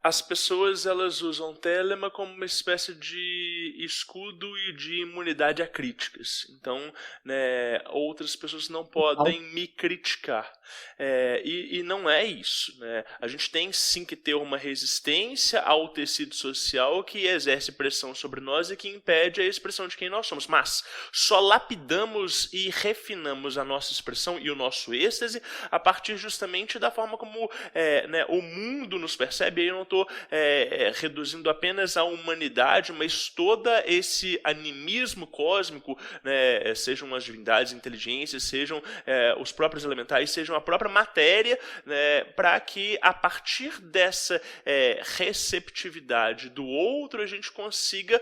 as pessoas elas usam Telema como uma espécie de escudo e de imunidade a críticas. Então, né, outras pessoas não podem me criticar. E não é isso, né? A gente tem sim que ter uma resistência ao tecido social que exerce pressão sobre nós e que impede a expressão de quem nós somos. Mas só lapidamos e refinamos a nossa expressão e o nosso êxtase a partir justamente da forma como né, o mundo nos percebe. Aí eu não estou reduzindo apenas a humanidade, mas todo esse animismo cósmico, né, sejam as divindades, inteligências, sejam os próprios elementais, sejam a própria matéria, né, para que a partir dessa receptividade do outro a gente consiga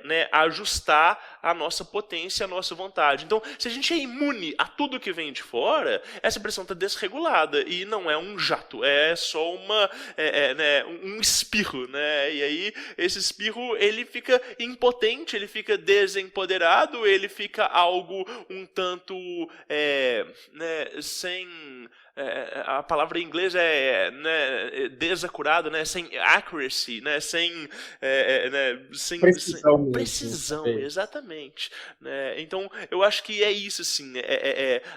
né, ajustar a nossa potência, a nossa vontade. Então, se a gente é imune a tudo que vem de fora, essa pressão está desregulada e não é um jato, é só né, um espirro, né? E aí esse espirro ele fica impotente, ele fica desempoderado, ele fica algo um tanto né, sem a palavra em inglês né, desacurado, né, sem accuracy, né, sem Precisão, precisão, mesmo. Exatamente, né? Então eu acho que é isso, assim,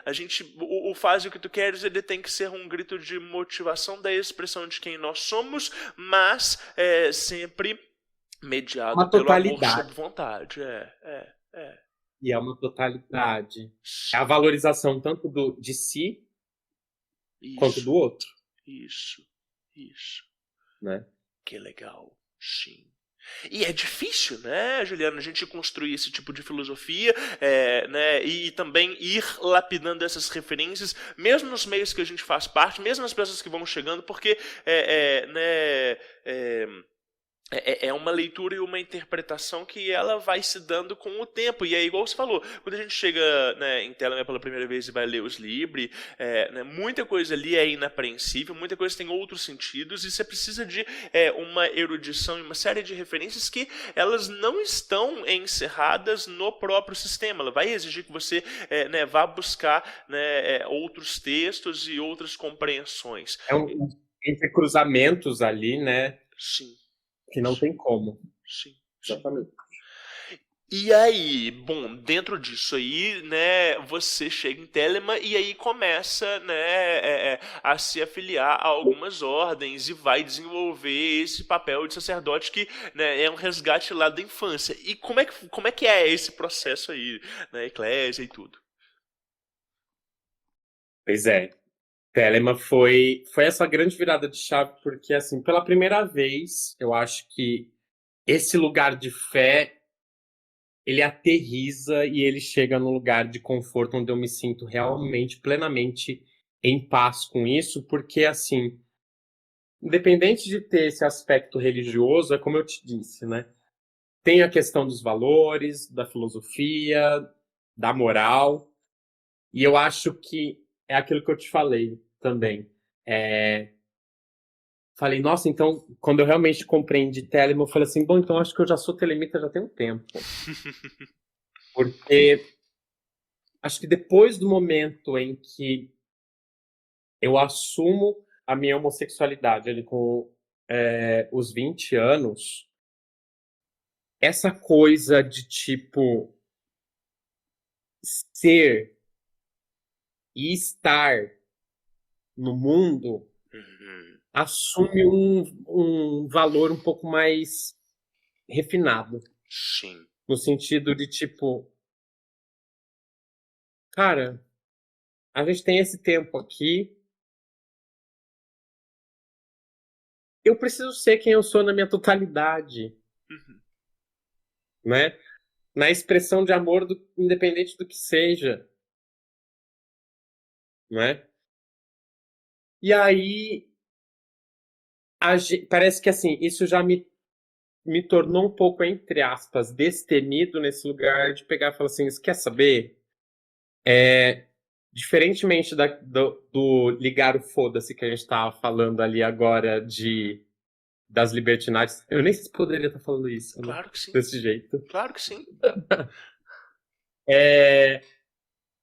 a gente, o faz o que tu queres, ele tem que ser um grito de motivação da expressão de quem nós somos, mas sempre mediado Uma pelo amor totalidade. sob vontade. E é uma totalidade. É a valorização tanto de si quanto do outro. Isso. Né? Que legal, sim. E é difícil, né, Juliana, a gente construir esse tipo de filosofia, né, e também ir lapidando essas referências, mesmo nos meios que a gente faz parte, mesmo nas pessoas que vão chegando, porque né, É uma leitura e uma interpretação que ela vai se dando com o tempo. E é igual você falou, quando a gente chega, né, em Telema pela primeira vez e vai ler os Libri, né, muita coisa ali é inapreensível, muita coisa tem outros sentidos, e você precisa de uma erudição e uma série de referências que elas não estão encerradas no próprio sistema. Ela vai exigir que você né, vá buscar, né, outros textos e outras compreensões. É um entrecruzamentos ali, né? Sim. Que não tem como. Sim. Exatamente. E aí, bom, dentro disso aí, né, você chega em Telema e aí começa, né, a se afiliar a algumas ordens e vai desenvolver esse papel de sacerdote que, né, é um resgate lá da infância. E como é que é esse processo aí, na eclésia e tudo? Pois é. Telema foi essa grande virada de chave, porque, assim, pela primeira vez, eu acho que esse lugar de fé, ele aterriza e ele chega num lugar de conforto onde eu me sinto realmente, plenamente em paz com isso, porque, assim, independente de ter esse aspecto religioso, é como eu te disse, né? Tem a questão dos valores, da filosofia, da moral, e eu acho que é aquilo que eu te falei também. Falei, nossa, então, quando eu realmente compreendi Telema, eu falei assim, bom, então acho que eu já sou telemita já tem um tempo. Porque acho que depois do momento em que eu assumo a minha homossexualidade ali com os 20 anos, essa coisa de, tipo, ser e estar no mundo assume um valor um pouco mais refinado. Sim. No sentido de, tipo, cara, a gente tem esse tempo aqui, eu preciso ser quem eu sou na minha totalidade, né? Na expressão de amor, independente do que seja, né? E aí, parece que, assim, isso já me tornou um pouco, entre aspas, destemido nesse lugar de pegar e falar assim, quer saber? Diferentemente do ligar o foda-se que a gente estava falando ali agora das libertinagens, eu nem sei se poderia estar falando isso, né? Claro que sim. Desse jeito. Claro que sim.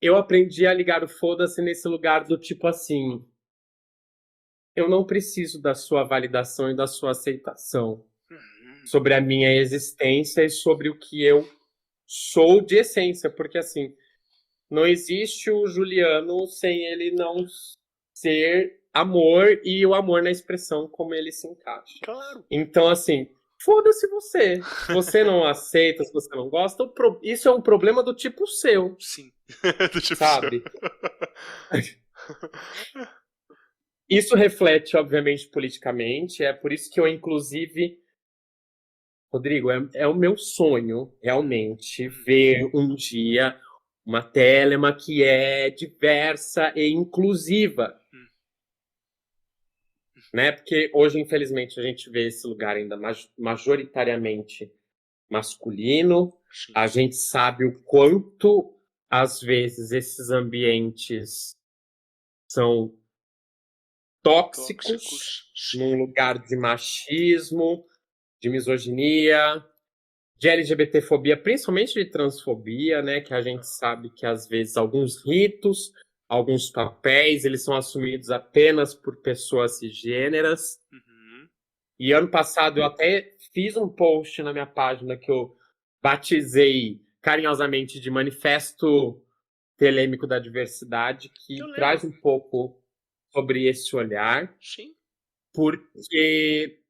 Eu aprendi a ligar o foda-se nesse lugar do tipo assim, eu não preciso da sua validação e da sua aceitação sobre a minha existência e sobre o que eu sou de essência, porque assim, não existe o Juliano sem ele não ser amor e o amor na expressão como ele se encaixa. Claro. Então, assim, foda-se você. Se você não aceita, se você não gosta, isso é um problema do tipo seu. Sim. Do tipo sabe? Isso reflete, obviamente, politicamente. É por isso que eu, inclusive, Rodrigo, é o meu sonho, realmente, ver um dia uma Telema que é diversa e inclusiva. Né? Porque hoje, infelizmente, a gente vê esse lugar ainda majoritariamente masculino. Sim. A gente sabe o quanto, às vezes, esses ambientes são tóxicos. Num lugar de machismo, de misoginia, de LGBTfobia, principalmente de transfobia, né? Que a gente sabe que, às vezes, alguns ritos, alguns papéis, eles são assumidos apenas por pessoas cisgêneras. E ano passado eu até fiz um post na minha página que eu batizei carinhosamente de Manifesto Telêmico da Diversidade, que traz um pouco sobre esse olhar. Sim. Porque,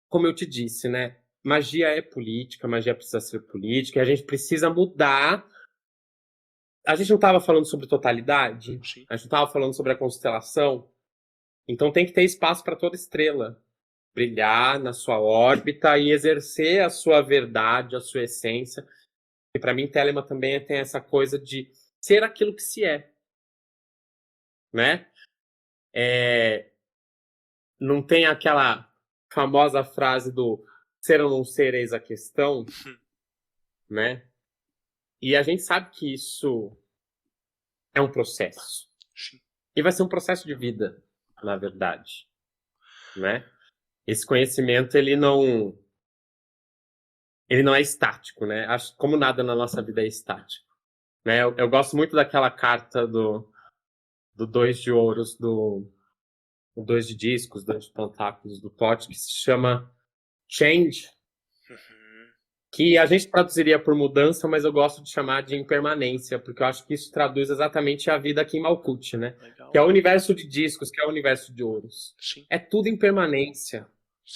como eu te disse, né? Magia é política, magia precisa ser política, e a gente precisa mudar. A gente não estava falando sobre totalidade? Sim. A gente não estava falando sobre a constelação? Então tem que ter espaço para toda estrela brilhar na sua órbita e exercer a sua verdade, a sua essência. E para mim, Telema também tem essa coisa de ser aquilo que se é. Né? Não tem aquela famosa frase do ser ou não ser eis a questão, né? E a gente sabe que isso é um processo. Sim. E vai ser um processo de vida, na verdade, né? Esse conhecimento, ele não é estático, né? Como nada na nossa vida é estático, né? Eu gosto muito daquela carta do 2 de ouros, do 2 de discos, 2 de pentáculos do Tote, que se chama Change, que a gente traduziria por mudança, mas eu gosto de chamar de impermanência, porque eu acho que isso traduz exatamente a vida aqui em Malkuth, né? Legal. Que é o universo de discos, que é o universo de ouros. Sim. É tudo impermanência.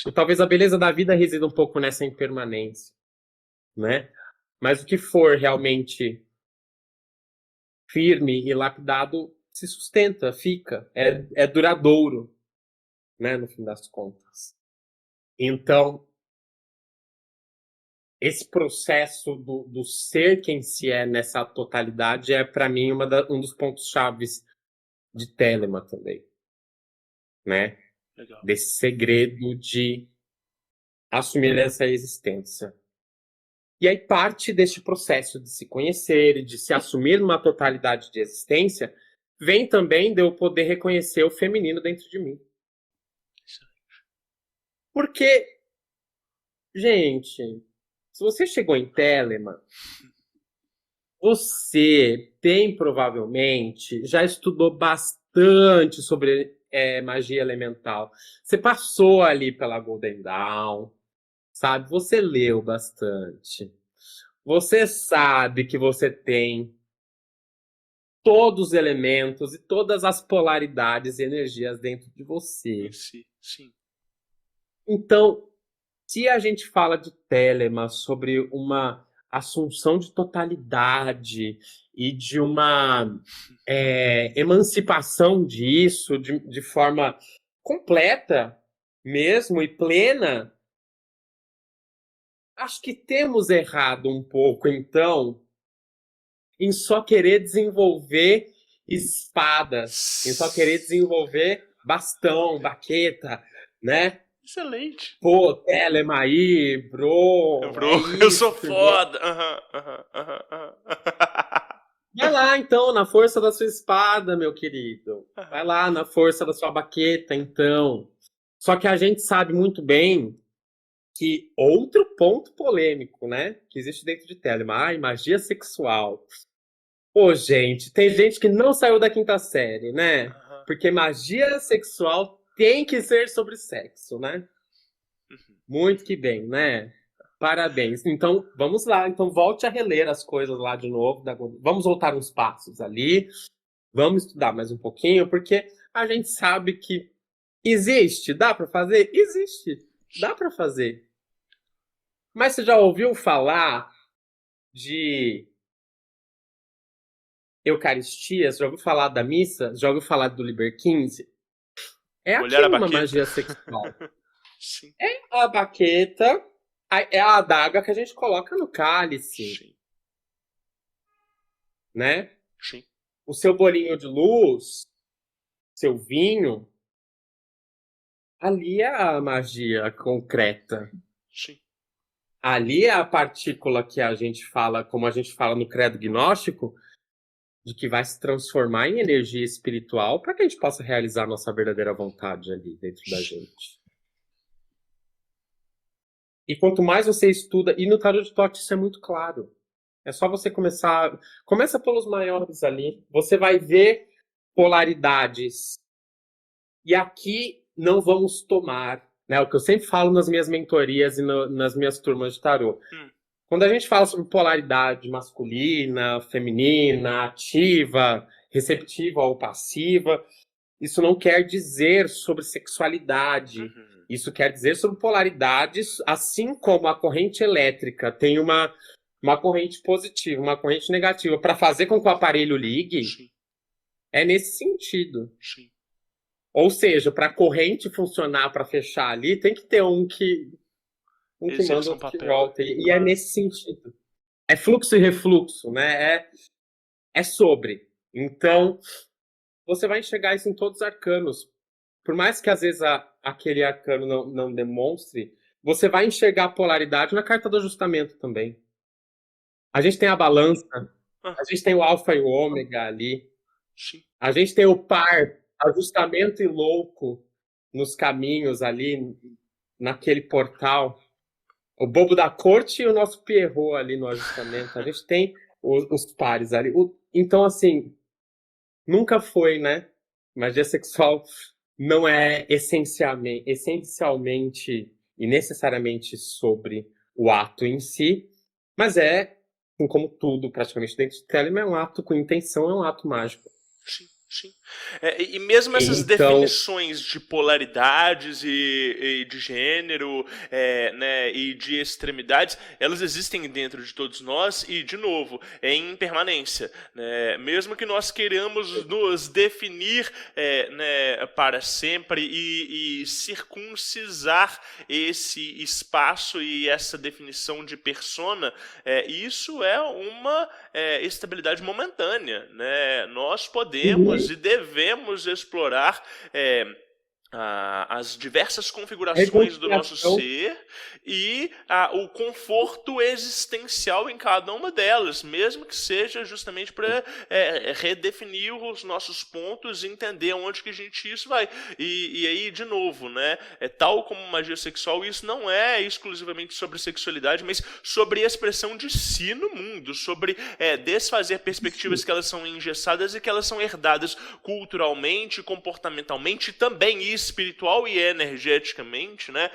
E talvez a beleza da vida resida um pouco nessa impermanência, né? Mas o que for realmente firme e lapidado se sustenta, fica, é duradouro, né? No fim das contas. Então, esse processo do ser quem se é nessa totalidade é, para mim, um dos pontos chaves de Telema também, né? Legal. Desse segredo de assumir essa existência. E aí parte deste processo de se conhecer e de se assumir numa totalidade de existência vem também de eu poder reconhecer o feminino dentro de mim. Porque, gente, se você chegou em Telema, você provavelmente já estudou bastante sobre magia elemental. Você passou ali pela Golden Dawn, sabe? Você leu bastante. Você sabe que você tem todos os elementos e todas as polaridades e energias dentro de você. Sim. Então, se a gente fala de Telema, sobre uma assunção de totalidade e de uma emancipação disso de forma completa mesmo e plena, acho que temos errado um pouco, então, em só querer desenvolver espadas, em só querer desenvolver bastão, baqueta, né? Excelente. Pô, Telema aí, bro. Eu sou isso, foda. Vai lá, então, na força da sua espada, meu querido. Vai lá, na força da sua baqueta, então. Só que a gente sabe muito bem que outro ponto polêmico, né, que existe dentro de Telema, magia sexual. Pô, gente, tem gente que não saiu da 5ª série, né? Porque magia sexual tem que ser sobre sexo, né? Muito que bem, né? Parabéns. Então, vamos lá. Então, volte a reler as coisas lá de novo. Vamos voltar uns passos ali. Vamos estudar mais um pouquinho, porque a gente sabe que existe. Dá para fazer? Existe. Dá para fazer. Mas você já ouviu falar de Eucaristia? Você já ouviu falar da missa? Já ouviu falar do Liber 15? É aquilo uma magia sexual. Sim. É a baqueta, é a adaga que a gente coloca no cálice. Sim. Né? Sim. O seu bolinho de luz, seu vinho, ali é a magia concreta. Sim. Ali é a partícula que a gente fala, como a gente fala no credo gnóstico, de que vai se transformar em energia espiritual para que a gente possa realizar a nossa verdadeira vontade ali dentro da gente. E quanto mais você estuda, e no Tarot de Tote isso é muito claro. É só você começar. Começa pelos maiores ali. Você vai ver polaridades. E aqui não vamos tomar, né? O que eu sempre falo nas minhas mentorias e nas minhas turmas de tarô. Quando a gente fala sobre polaridade masculina, feminina, ativa, receptiva ou passiva, isso não quer dizer sobre sexualidade. Isso quer dizer sobre polaridades, assim como a corrente elétrica tem uma corrente positiva, uma corrente negativa, para fazer com que o aparelho ligue. Sim. É nesse sentido. Sim. Ou seja, para a corrente funcionar, para fechar ali, tem que ter um que manda, outro que volta. E é nesse sentido. É fluxo e refluxo, né? É sobre. Então, você vai enxergar isso em todos os arcanos. por mais que às vezes aquele arcano não demonstre, você vai enxergar a polaridade na carta do ajustamento também. A gente tem a balança, a gente tem o alfa e o ômega ali, Sim. a gente tem o par, ajustamento e louco nos caminhos ali, naquele portal. O bobo da corte e o nosso Pierrot ali no ajustamento. A gente tem os pares ali. Então, assim, nunca foi, né? Magia sexual não é essencialmente e necessariamente sobre o ato em si, mas é, como tudo praticamente dentro de Telemann, é um ato com intenção, é um ato mágico. Sim, sim. E mesmo essas Então, definições de polaridades e de gênero, né, e de extremidades, elas existem dentro de todos nós e, de novo, é em impermanência. Né? Mesmo que nós queiramos nos definir né, para sempre e circuncisar esse espaço e essa definição de persona, isso é uma estabilidade momentânea. Né? Nós podemos e devemos explorar as diversas configurações do nosso ser e o conforto existencial em cada uma delas, mesmo que seja justamente para redefinir os nossos pontos e entender onde que isso vai. E aí, de novo, né, tal como magia sexual, isso não é exclusivamente sobre sexualidade, mas sobre a expressão de si no mundo, sobre desfazer perspectivas que elas são engessadas e que elas são herdadas culturalmente, comportamentalmente, também espiritual e energeticamente, né?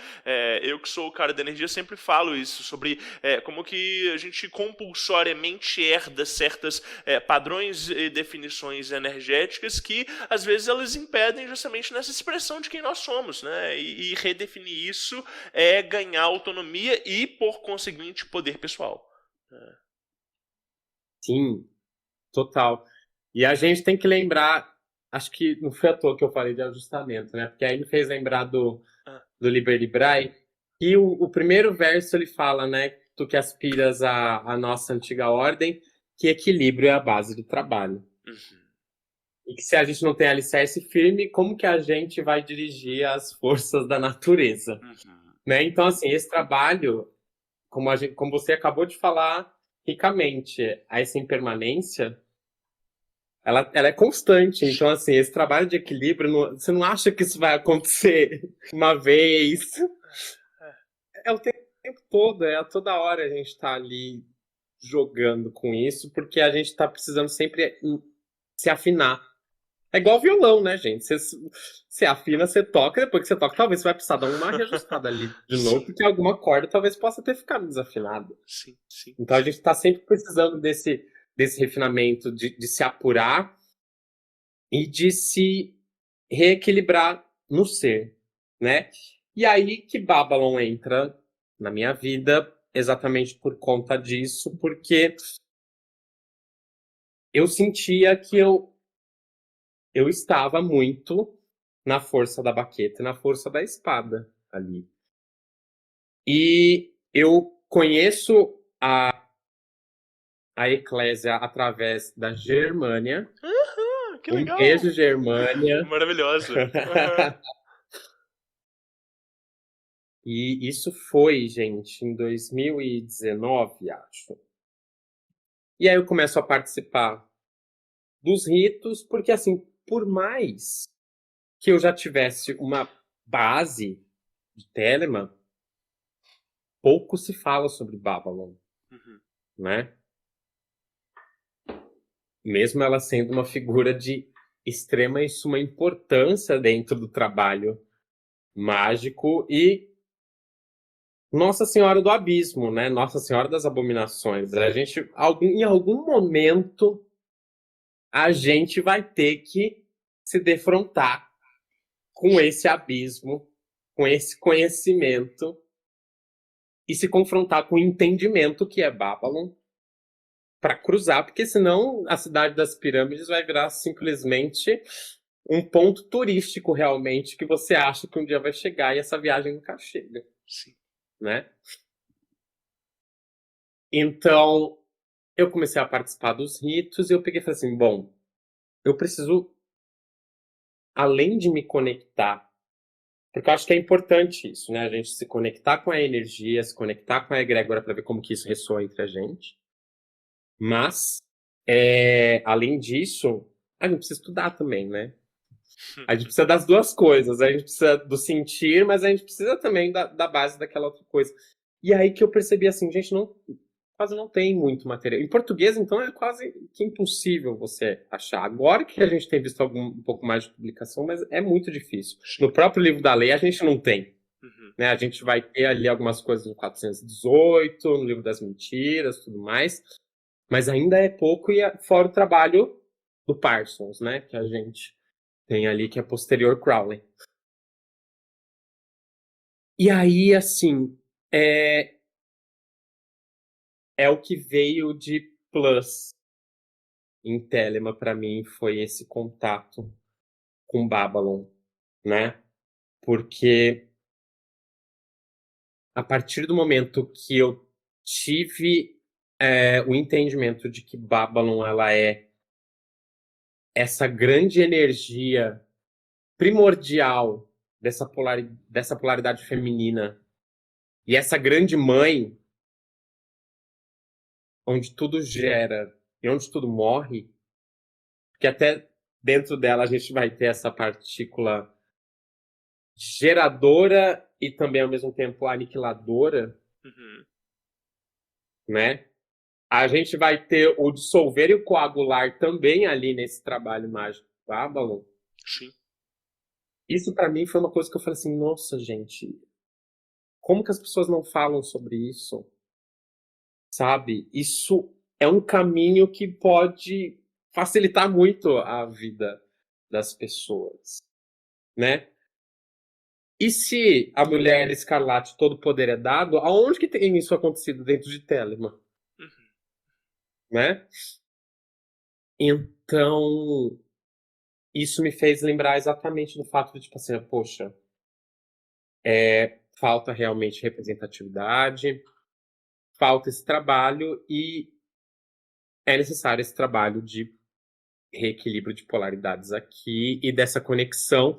Eu que sou o cara da energia sempre falo isso, sobre como que a gente compulsoriamente herda certas padrões e definições energéticas que, às vezes, elas impedem justamente nessa expressão de quem nós somos, né? E redefinir isso é ganhar autonomia e, por conseguinte, poder pessoal. Sim, total. E a gente tem que lembrar, acho que não foi à toa que eu falei de ajustamento, né? Porque aí me fez lembrar do Liber Librae, que o primeiro verso ele fala, né? Tu que aspiras à nossa antiga ordem, que equilíbrio é a base do trabalho. E que se a gente não tem alicerce firme, como que a gente vai dirigir as forças da natureza? Né? Então, assim, esse trabalho, como você acabou de falar ricamente, essa impermanência, ela é constante. Então, assim, esse trabalho de equilíbrio, você não acha que isso vai acontecer uma vez? É o tempo todo, é a toda hora a gente está ali jogando com isso, porque a gente está precisando sempre se afinar. É igual violão, né, gente? Você afina, você toca, depois que você toca, talvez você vai precisar dar uma reajustada ali de novo, porque alguma corda talvez possa ter ficado desafinada. Sim, sim. Então a gente está sempre precisando desse refinamento, de se apurar e de se reequilibrar no ser, né? E aí que Babylon entra na minha vida exatamente por conta disso, porque eu sentia que eu estava muito na força da baqueta e na força da espada ali. E eu conheço a Eclésia através da Germânia. Que legal! Beijo, Germânia. Maravilhoso. E isso foi, gente, em 2019, acho. E aí eu começo a participar dos ritos, porque, assim, por mais que eu já tivesse uma base de Telemann, pouco se fala sobre Babylon, né? Mesmo ela sendo uma figura de extrema e suma importância dentro do trabalho mágico e Nossa Senhora do Abismo, né? Nossa Senhora das Abominações. A gente, em algum momento, a gente vai ter que se defrontar com esse abismo, com esse conhecimento e se confrontar com o entendimento que é Babylon para cruzar, porque senão a Cidade das Pirâmides vai virar simplesmente um ponto turístico realmente que você acha que um dia vai chegar e essa viagem nunca chega. Sim. Né? Então, eu comecei a participar dos ritos e eu peguei e falei assim, bom, eu preciso além de me conectar, porque eu acho que é importante isso, né? A gente se conectar com a energia, se conectar com a egrégora para ver como que isso ressoa entre a gente. Mas, além disso, a gente precisa estudar também, né? A gente precisa das duas coisas. A gente precisa do sentir, mas a gente precisa também da base daquela outra coisa. E aí que eu percebi assim, gente, quase não tem muito material. Em português, então, é quase que impossível você achar. Agora que a gente tem visto um pouco mais de publicação, mas é muito difícil. No próprio livro da lei, a gente não tem. Né? A gente vai ter ali algumas coisas no 418, no livro das mentiras, tudo mais. Mas ainda é pouco, e fora o trabalho do Parsons, né? Que a gente tem ali, que é posterior Crowley. E aí, assim, é o que veio de plus em Telema para mim, foi esse contato com Babylon, né? Porque a partir do momento que eu tive o entendimento de que Babylon, ela é essa grande energia primordial dessa polaridade feminina, e essa grande mãe, onde tudo gera e onde tudo morre, porque até dentro dela a gente vai ter essa partícula geradora e também ao mesmo tempo aniquiladora, né? A gente vai ter o dissolver e o coagular também ali nesse trabalho mágico do Babylon. Sim. Isso para mim foi uma coisa que eu falei assim, nossa, gente, como que as pessoas não falam sobre isso? Sabe? Isso é um caminho que pode facilitar muito a vida das pessoas, né? E se a mulher escarlate, todo poder é dado, aonde que tem isso acontecido dentro de Telemann? Né? Então, isso me fez lembrar exatamente do fato de, tipo assim, poxa, falta realmente representatividade, falta esse trabalho, e é necessário esse trabalho de reequilíbrio de polaridades aqui e dessa conexão,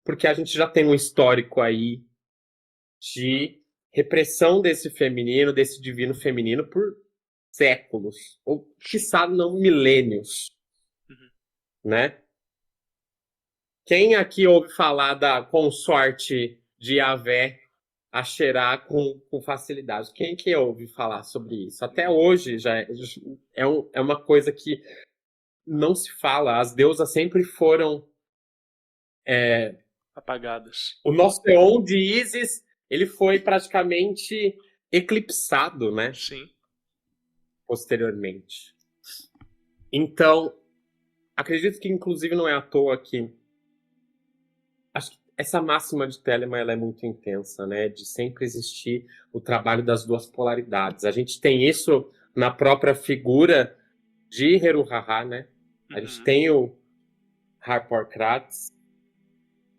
porque a gente já tem um histórico aí de repressão desse feminino, desse divino feminino, por séculos, ou quiçá não milênios, né? Quem aqui ouve falar da consorte de Yahvé a cheirar com facilidade? Quem que ouve falar sobre isso? Até hoje já é uma coisa que não se fala. As deusas sempre foram Apagadas. O nosso Eon de Isis, ele foi praticamente eclipsado, né? Sim. Posteriormente. Então, acredito que inclusive não é à toa que acho que essa máxima de Telemann, ela é muito intensa, né? De sempre existir o trabalho das duas polaridades. A gente tem isso na própria figura de Heruhaha, né? A gente tem o Harpor Kratz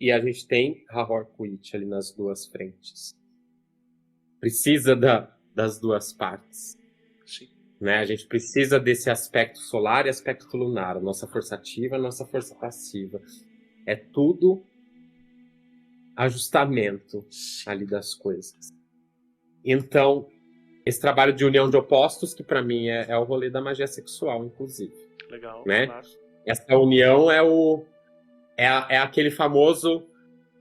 e a gente tem Hahor Kuit ali nas duas frentes. Precisa das duas partes. Sim. Né? A gente precisa desse aspecto solar e aspecto lunar, a nossa força ativa e a nossa força passiva. É tudo ajustamento ali das coisas. Então, esse trabalho de união de opostos, que para mim é o rolê da magia sexual, inclusive. Legal, né? claro. Essa união é aquele famoso,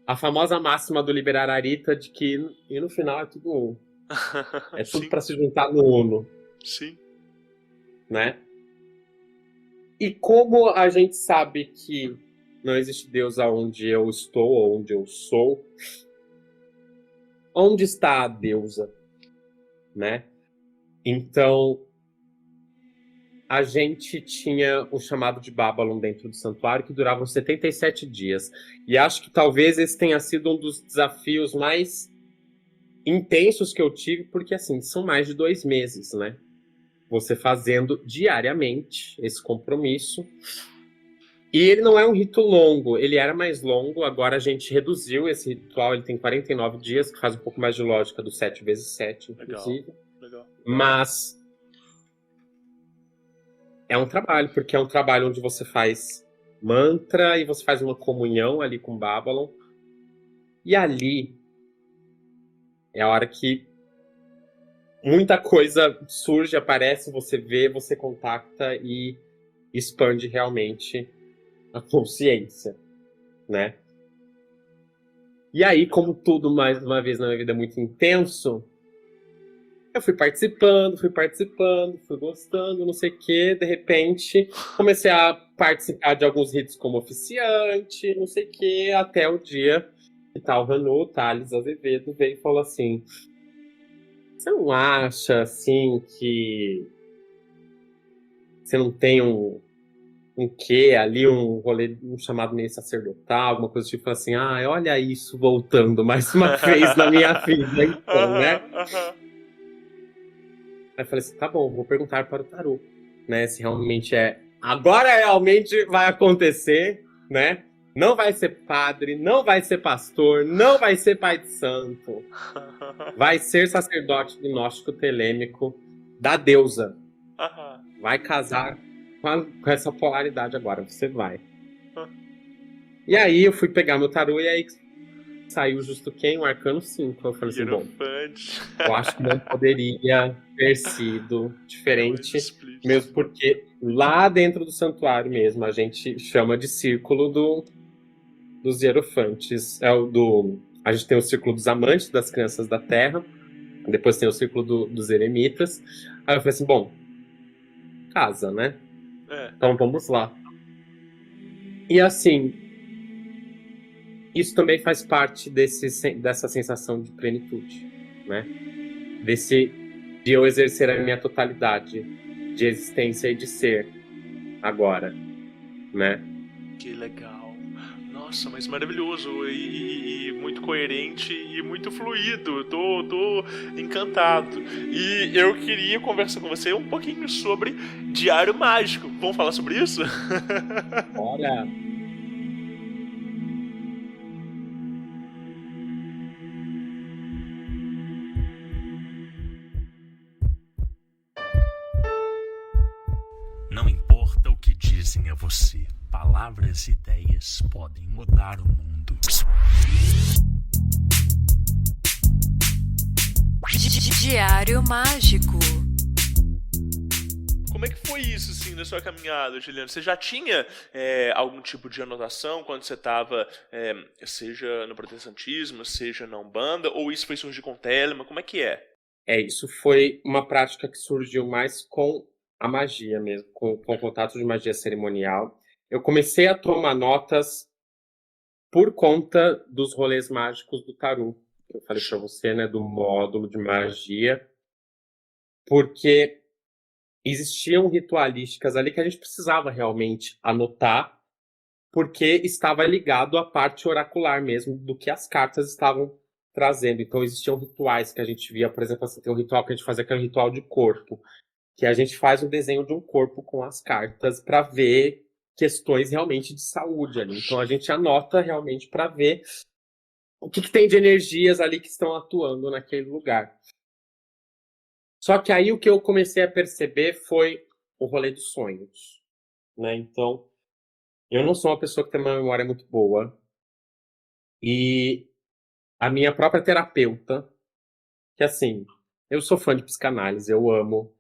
a famosa máxima do Liberar Arita de que e no final é tudo um. É tudo para se juntar no uno. Sim. Né? E como a gente sabe que não existe Deus aonde eu estou ou onde eu sou, onde está a deusa? Né? Então, a gente tinha o chamado de Babylon dentro do santuário, que durava 77 dias. E acho que talvez esse tenha sido um dos desafios mais intensos que eu tive, porque assim, são mais de 2 meses, né? Você fazendo diariamente esse compromisso. E ele não é um rito longo, ele era mais longo, agora a gente reduziu esse ritual, ele tem 49 dias, que faz um pouco mais de lógica do 7 vezes 7, inclusive. Legal. Mas é um trabalho, porque é um trabalho onde você faz mantra e você faz uma comunhão ali com Babylon. E ali é a hora que muita coisa surge, aparece, você vê, você contacta e expande realmente a consciência, né? E aí, como tudo, mais uma vez, na minha vida é muito intenso, eu fui participando, fui gostando, não sei o quê. De repente, comecei a participar de alguns ritos como oficiante, não sei o quê, até o dia que tal Hanu, Thales Azevedo, veio e falou assim: você não acha, assim, que você não tem um quê ali, um rolê, um chamado meio sacerdotal, alguma coisa tipo assim, olha isso voltando mais uma vez na minha vida, então, né? Aí eu falei assim, tá bom, vou perguntar para o tarô, né, se realmente agora realmente vai acontecer, né? Não vai ser padre, não vai ser pastor, não vai ser pai de santo. Vai ser sacerdote gnóstico telêmico da deusa. Vai casar com essa polaridade agora, você vai. E aí eu fui pegar meu tarô e aí saiu justo quem? O arcano 5. Eu falei assim, bom, eu acho que não poderia ter sido diferente, mesmo porque lá dentro do santuário mesmo, a gente chama de círculo dos hierofantes. A gente tem o círculo dos amantes das crianças da terra, depois tem o círculo dos eremitas. Aí eu falei assim, bom, casa, né? Então vamos lá. E assim, isso também faz parte dessa sensação de plenitude, né? De eu exercer a minha totalidade de existência e de ser agora, né? Que legal. Nossa, mas maravilhoso e muito coerente e muito fluido. Tô encantado. E eu queria conversar com você um pouquinho sobre Diário Mágico. Vamos falar sobre isso? Bora! Não importa o que dizem a você, palavras e ideias podem mudar o mundo. Diário Mágico. Como é que foi isso, assim, na sua caminhada, Juliano? Você já tinha algum tipo de anotação quando você estava, seja no protestantismo, seja na Umbanda, ou isso foi surgir com Telema? Como é que é? Isso foi uma prática que surgiu mais com a magia mesmo, com o contato de magia cerimonial. Eu comecei a tomar notas por conta dos rolês mágicos do tarô. Eu falei para você, né, do módulo de magia, porque existiam ritualísticas ali que a gente precisava realmente anotar, porque estava ligado à parte oracular mesmo do que as cartas estavam trazendo. Então existiam rituais que a gente via, por exemplo, assim, tem um ritual que a gente fazia, que é um ritual de corpo, que a gente faz o desenho de um corpo com as cartas para ver questões realmente de saúde ali. Então a gente anota realmente para ver o que tem de energias ali que estão atuando naquele lugar. Só que aí o que eu comecei a perceber foi o rolê dos sonhos, né? Então, eu não sou uma pessoa que tem uma memória muito boa. E a minha própria terapeuta, que assim, eu sou fã de psicanálise, eu amo.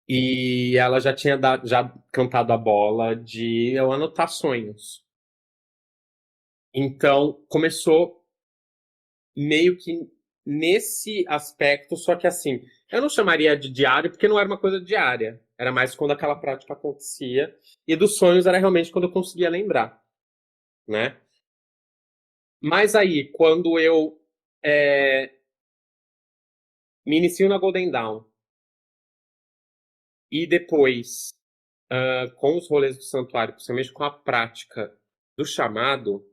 E ela já tinha já cantado a bola de eu anotar sonhos. Então, começou meio que nesse aspecto, só que assim, eu não chamaria de diário, porque não era uma coisa diária. Era mais quando aquela prática acontecia. E dos sonhos era realmente quando eu conseguia lembrar, né? Mas aí, quando eu me inicio na Golden Dawn, e depois, com os rolês do santuário, principalmente com a prática do chamado,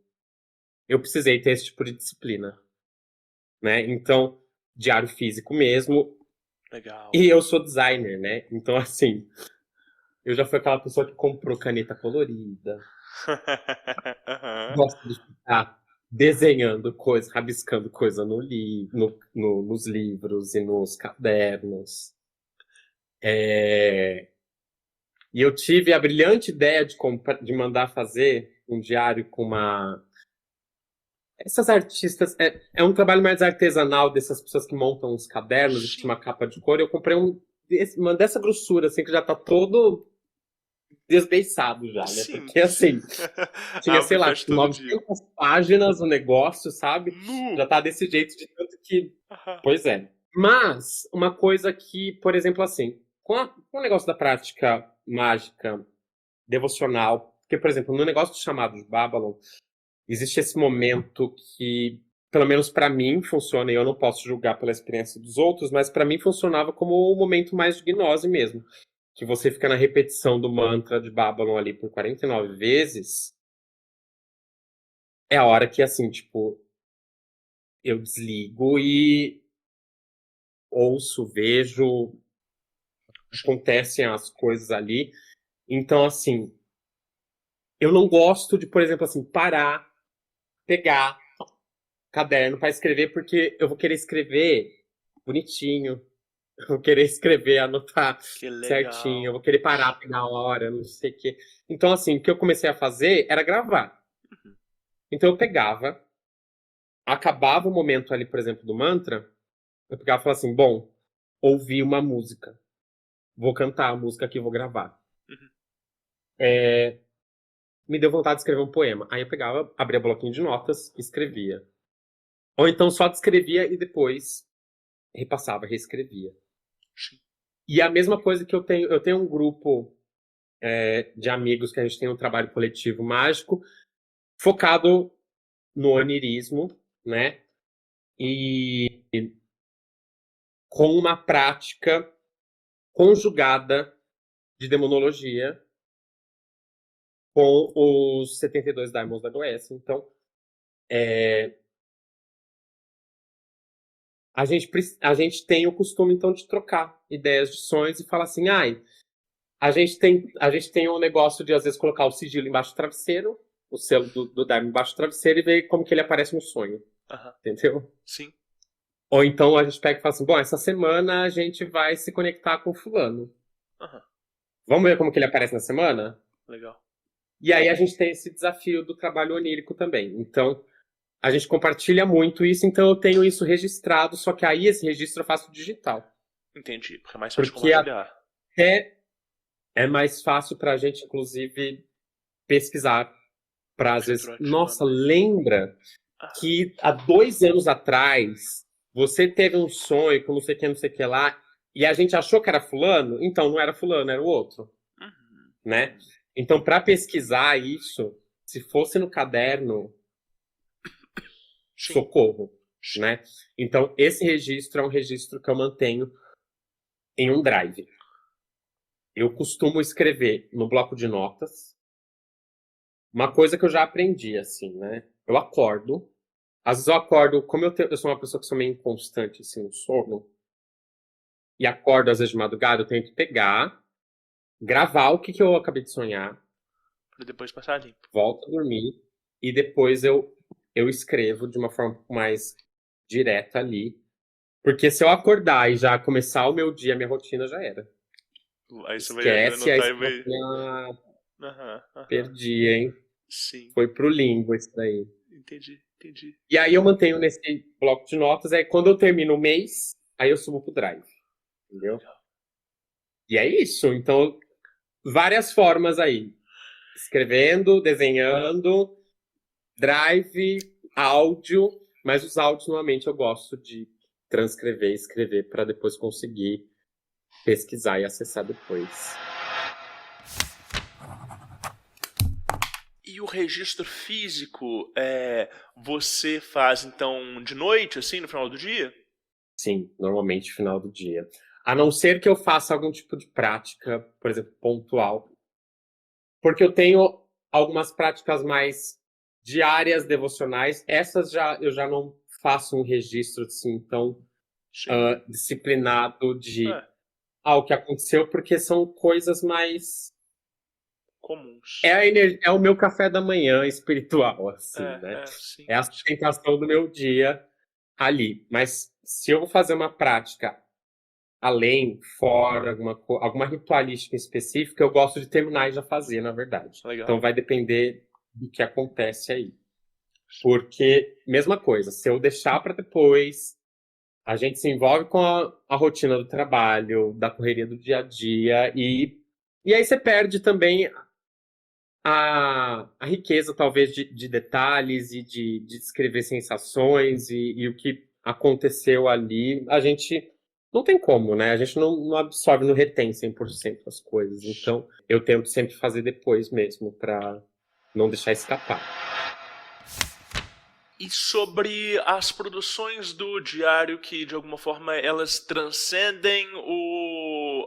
eu precisei ter esse tipo de disciplina, né? Então, diário físico mesmo. Legal. E eu sou designer, né? Então, assim, eu já fui aquela pessoa que comprou caneta colorida. Gosto de ficar desenhando coisa, rabiscando coisa nos livros e nos cadernos. E eu tive a brilhante ideia de mandar fazer um diário com essas artistas. É um trabalho mais artesanal dessas pessoas que montam os cadernos e tinha uma capa de cor. Eu comprei uma dessa grossura, assim, que já tá todo desbeiçado já, né? Sim. Porque, assim, tinha, sei lá, faz todo 900 páginas o negócio, sabe? Nu. Já tá desse jeito, de tanto que... Aham. Pois é. Mas, uma coisa que, por exemplo, assim, com o negócio da prática mágica devocional, porque, por exemplo, no negócio do chamado de Babylon, existe esse momento que, pelo menos pra mim, funciona, e eu não posso julgar pela experiência dos outros, mas pra mim funcionava como o momento mais de gnose mesmo. Que você fica na repetição do mantra de Babylon ali por 49 vezes, é a hora que, assim, tipo, eu desligo e ouço, vejo, acontecem as coisas ali. Então, assim, eu não gosto de, por exemplo, assim, parar, pegar caderno para escrever, porque eu vou querer escrever bonitinho, eu vou querer escrever, anotar Que legal. certinho, eu vou querer parar na hora, não sei o quê. Então, assim, o que eu comecei a fazer era gravar. Então, eu pegava, acabava o momento ali, por exemplo, do mantra, eu pegava e falava assim, bom, ouvi uma música, vou cantar a música que eu vou gravar. Me deu vontade de escrever um poema. Aí eu pegava, abria bloquinho de notas, escrevia. Ou então só descrevia e depois repassava, reescrevia. E a mesma coisa que eu tenho um grupo de amigos que a gente tem um trabalho coletivo mágico focado no onirismo, né? E com uma prática conjugada de demonologia com os 72 Daimons da Goécia. Então, a gente tem o costume, então, de trocar ideias de sonhos e falar assim, a gente tem um negócio de, às vezes, colocar o sigilo embaixo do travesseiro, o selo do Daimon embaixo do travesseiro e ver como que ele aparece no sonho. Entendeu? Sim. Ou então a gente pega e fala assim, bom, essa semana a gente vai se conectar com fulano. Vamos ver como que ele aparece na semana? Legal. E aí a gente tem esse desafio do trabalho onírico também. Então, a gente compartilha muito isso, então eu tenho isso registrado, só que aí esse registro eu faço digital. Entendi, porque é mais fácil Porque compartilhar. até é mais fácil pra gente, inclusive, pesquisar. Pra, às vezes, nossa, lembra que há 2 anos atrás você teve um sonho com não sei o que lá, e a gente achou que era fulano? Então, não era fulano, era o outro. Né? Então, para pesquisar isso, se fosse no caderno, socorro, né? Então, esse registro é um registro que eu mantenho em um drive. Eu costumo escrever no bloco de notas. Uma coisa que eu já aprendi, assim, né? Eu acordo. Às vezes eu acordo, como eu sou uma pessoa que sou meio inconstante, assim, no sono, e acordo às vezes de madrugada, eu tenho que pegar, gravar o que eu acabei de sonhar, Pra depois passar limpo. volto a dormir, e depois eu escrevo de uma forma um pouco mais direta ali. Porque se eu acordar e já começar o meu dia, a minha rotina já era. Aí você Esquece, vai aí anotar você e vai... vai... Perdi, hein? Sim. Foi pro limbo isso daí. Entendi. E aí eu mantenho nesse bloco de notas, aí quando eu termino o mês, aí eu subo pro Drive. Entendeu? E é isso. Então, várias formas aí. Escrevendo, desenhando, Drive, áudio, mas os áudios normalmente eu gosto de transcrever e escrever para depois conseguir pesquisar e acessar depois. E o registro físico, você faz então de noite, assim, no final do dia? Sim, normalmente no final do dia. A não ser que eu faça algum tipo de prática, por exemplo, pontual. Porque eu tenho algumas práticas mais diárias, devocionais. Essas eu já não faço um registro assim tão disciplinado de o que aconteceu, porque são coisas mais comuns. É o meu café da manhã espiritual, assim, né? É a sustentação do meu dia ali. Mas se eu vou fazer uma prática além, fora, alguma ritualística específica, eu gosto de terminar e já fazer, na verdade. Legal. Então vai depender do que acontece aí. Porque, mesma coisa, se eu deixar para depois, a gente se envolve com a rotina do trabalho, da correria do dia a dia, e aí você perde também a riqueza, talvez, de detalhes e de descrever sensações e o que aconteceu ali. A gente não tem como, né? A gente não absorve, não retém 100% as coisas. Então, eu tento sempre fazer depois mesmo, para não deixar escapar. E sobre as produções do diário que, de alguma forma, elas transcendem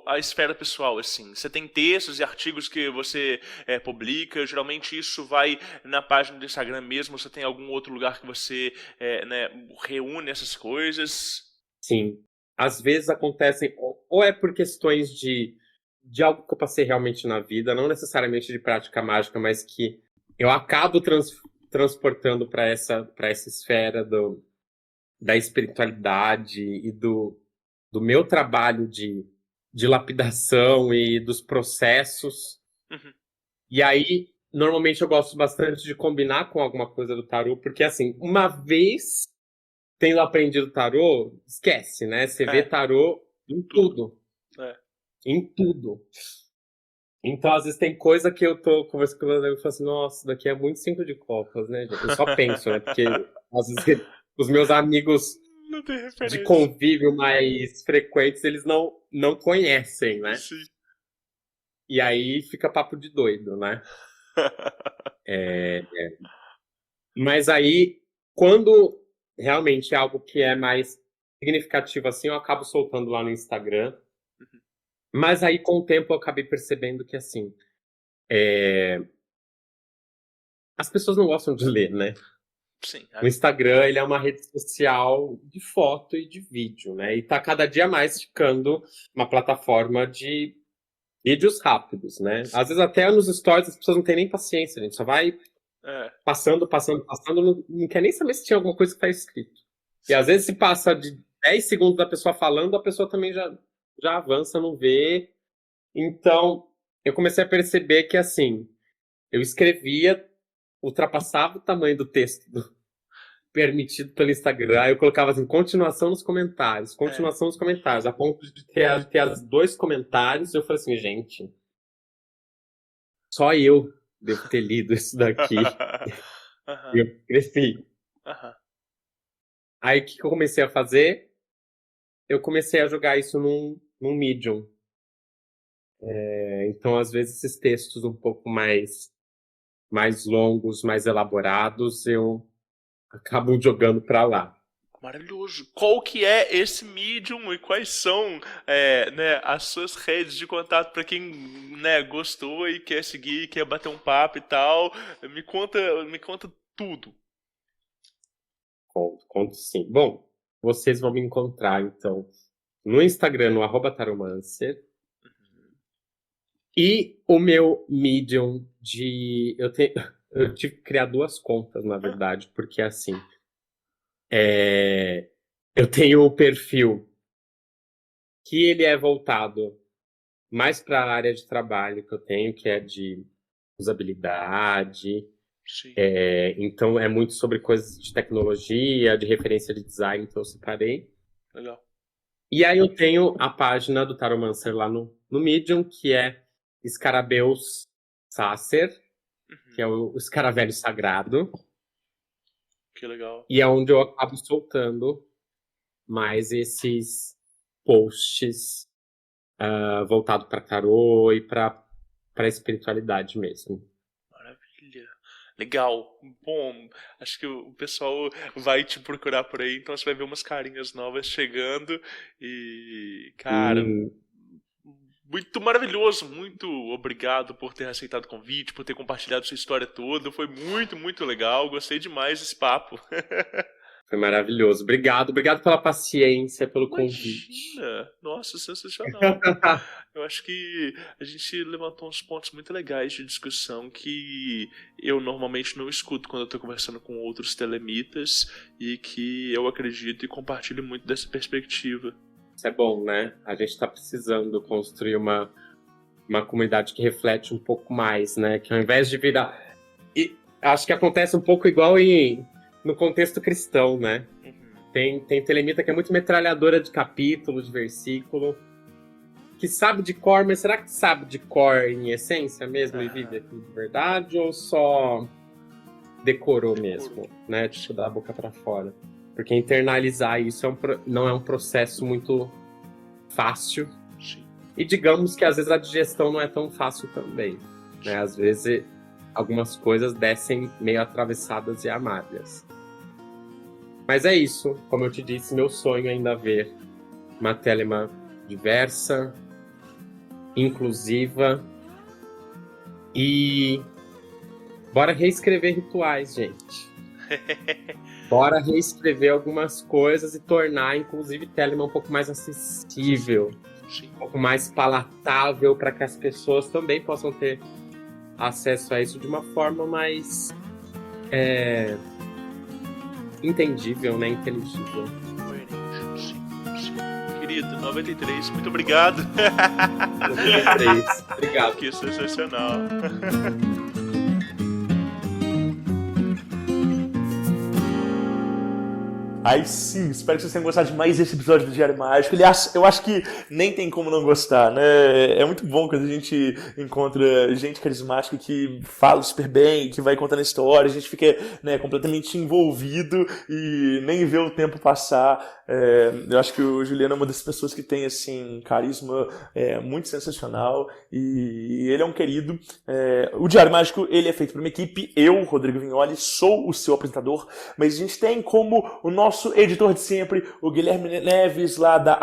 a esfera pessoal, assim. Você tem textos e artigos que você publica, geralmente isso vai na página do Instagram mesmo, você tem algum outro lugar que você reúne essas coisas? Sim. Às vezes acontecem, ou é por questões de algo que eu passei realmente na vida, não necessariamente de prática mágica, mas que eu acabo transportando para essa esfera da espiritualidade e do meu trabalho de lapidação e dos processos. Uhum. E aí, normalmente eu gosto bastante de combinar com alguma coisa do tarô, porque assim, uma vez tendo aprendido tarô, esquece, né? Você vê tarô em tudo. Em tudo. Então, às vezes, tem coisa que eu tô conversando com o amigo e falo assim, nossa, daqui é muito 5 de copas, né, gente? Eu só penso, né? Porque, às vezes, os meus amigos de convívio mais frequentes, eles não conhecem, né? Sim. E aí, fica papo de doido, né? Mas aí, quando realmente é algo que é mais significativo assim, eu acabo soltando lá no Instagram. Mas aí, com o tempo, eu acabei percebendo que, assim, as pessoas não gostam de ler, né? Sim. O Instagram, ele é uma rede social de foto e de vídeo, né? E tá cada dia mais ficando uma plataforma de vídeos rápidos, né? Às vezes até nos stories as pessoas não têm nem paciência, a gente só vai passando, não quer nem saber se tinha alguma coisa que tá escrito. E às vezes se passa de 10 segundos da pessoa falando, a pessoa também já avança, não vê. Então, eu comecei a perceber que, assim, eu escrevia, ultrapassava o tamanho do texto permitido pelo Instagram, eu colocava assim, continuação nos comentários, a ponto de ter os 2 comentários, eu falei assim, gente, só eu devo ter lido isso daqui. Eu cresci. Aí, o que eu comecei a fazer? Eu comecei a jogar isso num Medium. Então, às vezes, esses textos um pouco mais longos, mais elaborados, eu acabo jogando para lá. Maravilhoso. Qual que é esse Medium e quais são as suas redes de contato para quem gostou e quer seguir, quer bater um papo e tal? Me conta tudo. Conto sim. Bom, vocês vão me encontrar, então, no Instagram, no @taromancer. E o meu Medium eu tive que criar 2 contas, na verdade, porque assim, eu tenho o perfil que ele é voltado mais para a área de trabalho que eu tenho, que é de usabilidade. Sim. Então é muito sobre coisas de tecnologia, de referência de design, então eu separei. Legal. E aí eu tenho a página do Taromancer lá no Medium, que é Scarabeus Sacer, que é o escaravelho sagrado. Que legal. E é onde eu acabo soltando mais esses posts voltados para tarô e para espiritualidade mesmo. Maravilha. Legal. Bom, acho que o pessoal vai te procurar por aí, então você vai ver umas carinhas novas chegando e, cara, muito maravilhoso. Muito obrigado por ter aceitado o convite, por ter compartilhado sua história toda. Foi muito, muito legal. Gostei demais desse papo. Foi maravilhoso. Obrigado pela paciência, pelo convite. Imagina. Nossa, sensacional. Eu acho que a gente levantou uns pontos muito legais de discussão que eu normalmente não escuto quando eu estou conversando com outros telemitas e que eu acredito e compartilho muito dessa perspectiva. Isso é bom, né? A gente está precisando construir uma comunidade que reflete um pouco mais, né? Que ao invés de virar... E acho que acontece um pouco igual no contexto cristão, né? Tem telemita que é muito metralhadora de capítulo, de versículo, que sabe de cor, mas será que sabe de cor em essência mesmo e vive aquilo de verdade? Ou só decorou mesmo, né? Tipo, da boca para fora? Porque internalizar isso não é um processo muito fácil. Sim. E digamos que às vezes a digestão não é tão fácil também, né? Às vezes algumas coisas descem meio atravessadas e amargas. Mas é isso, como eu te disse, meu sonho é ainda ver uma Telema diversa, inclusiva e bora reescrever rituais, gente. Bora reescrever algumas coisas e tornar, inclusive, Telema um pouco mais acessível, Sim. um pouco mais palatável para que as pessoas também possam ter acesso a isso de uma forma mais entendível, né? Inteligível. Coerente. Sim. Querido, 93, muito obrigado. 93. Obrigado. Que sensacional. Aí sim, espero que vocês tenham gostado de mais esse episódio do Diário Mágico. Aliás, eu acho que nem tem como não gostar, né? É muito bom quando a gente encontra gente carismática que fala super bem, que vai contando história, a gente fica, né, completamente envolvido e nem vê o tempo passar. Eu acho que o Juliano é uma das pessoas que tem, assim, carisma muito sensacional e ele é um querido. O Diário Mágico, ele é feito por uma equipe. Eu, Rodrigo Vignoli, sou o seu apresentador, mas a gente tem como o nosso editor de sempre, o Guilherme Neves, lá da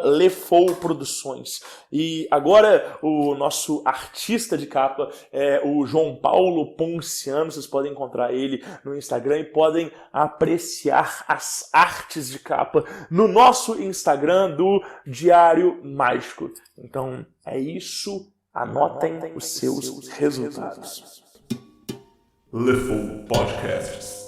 @Lefou Produções. E agora o nosso artista de capa é o João Paulo Ponciano. Vocês podem encontrar ele no Instagram e podem apreciar as artes de capa no nosso Instagram do Diário Mágico. Então é isso, anotem os seus resultados. Lefou Podcasts.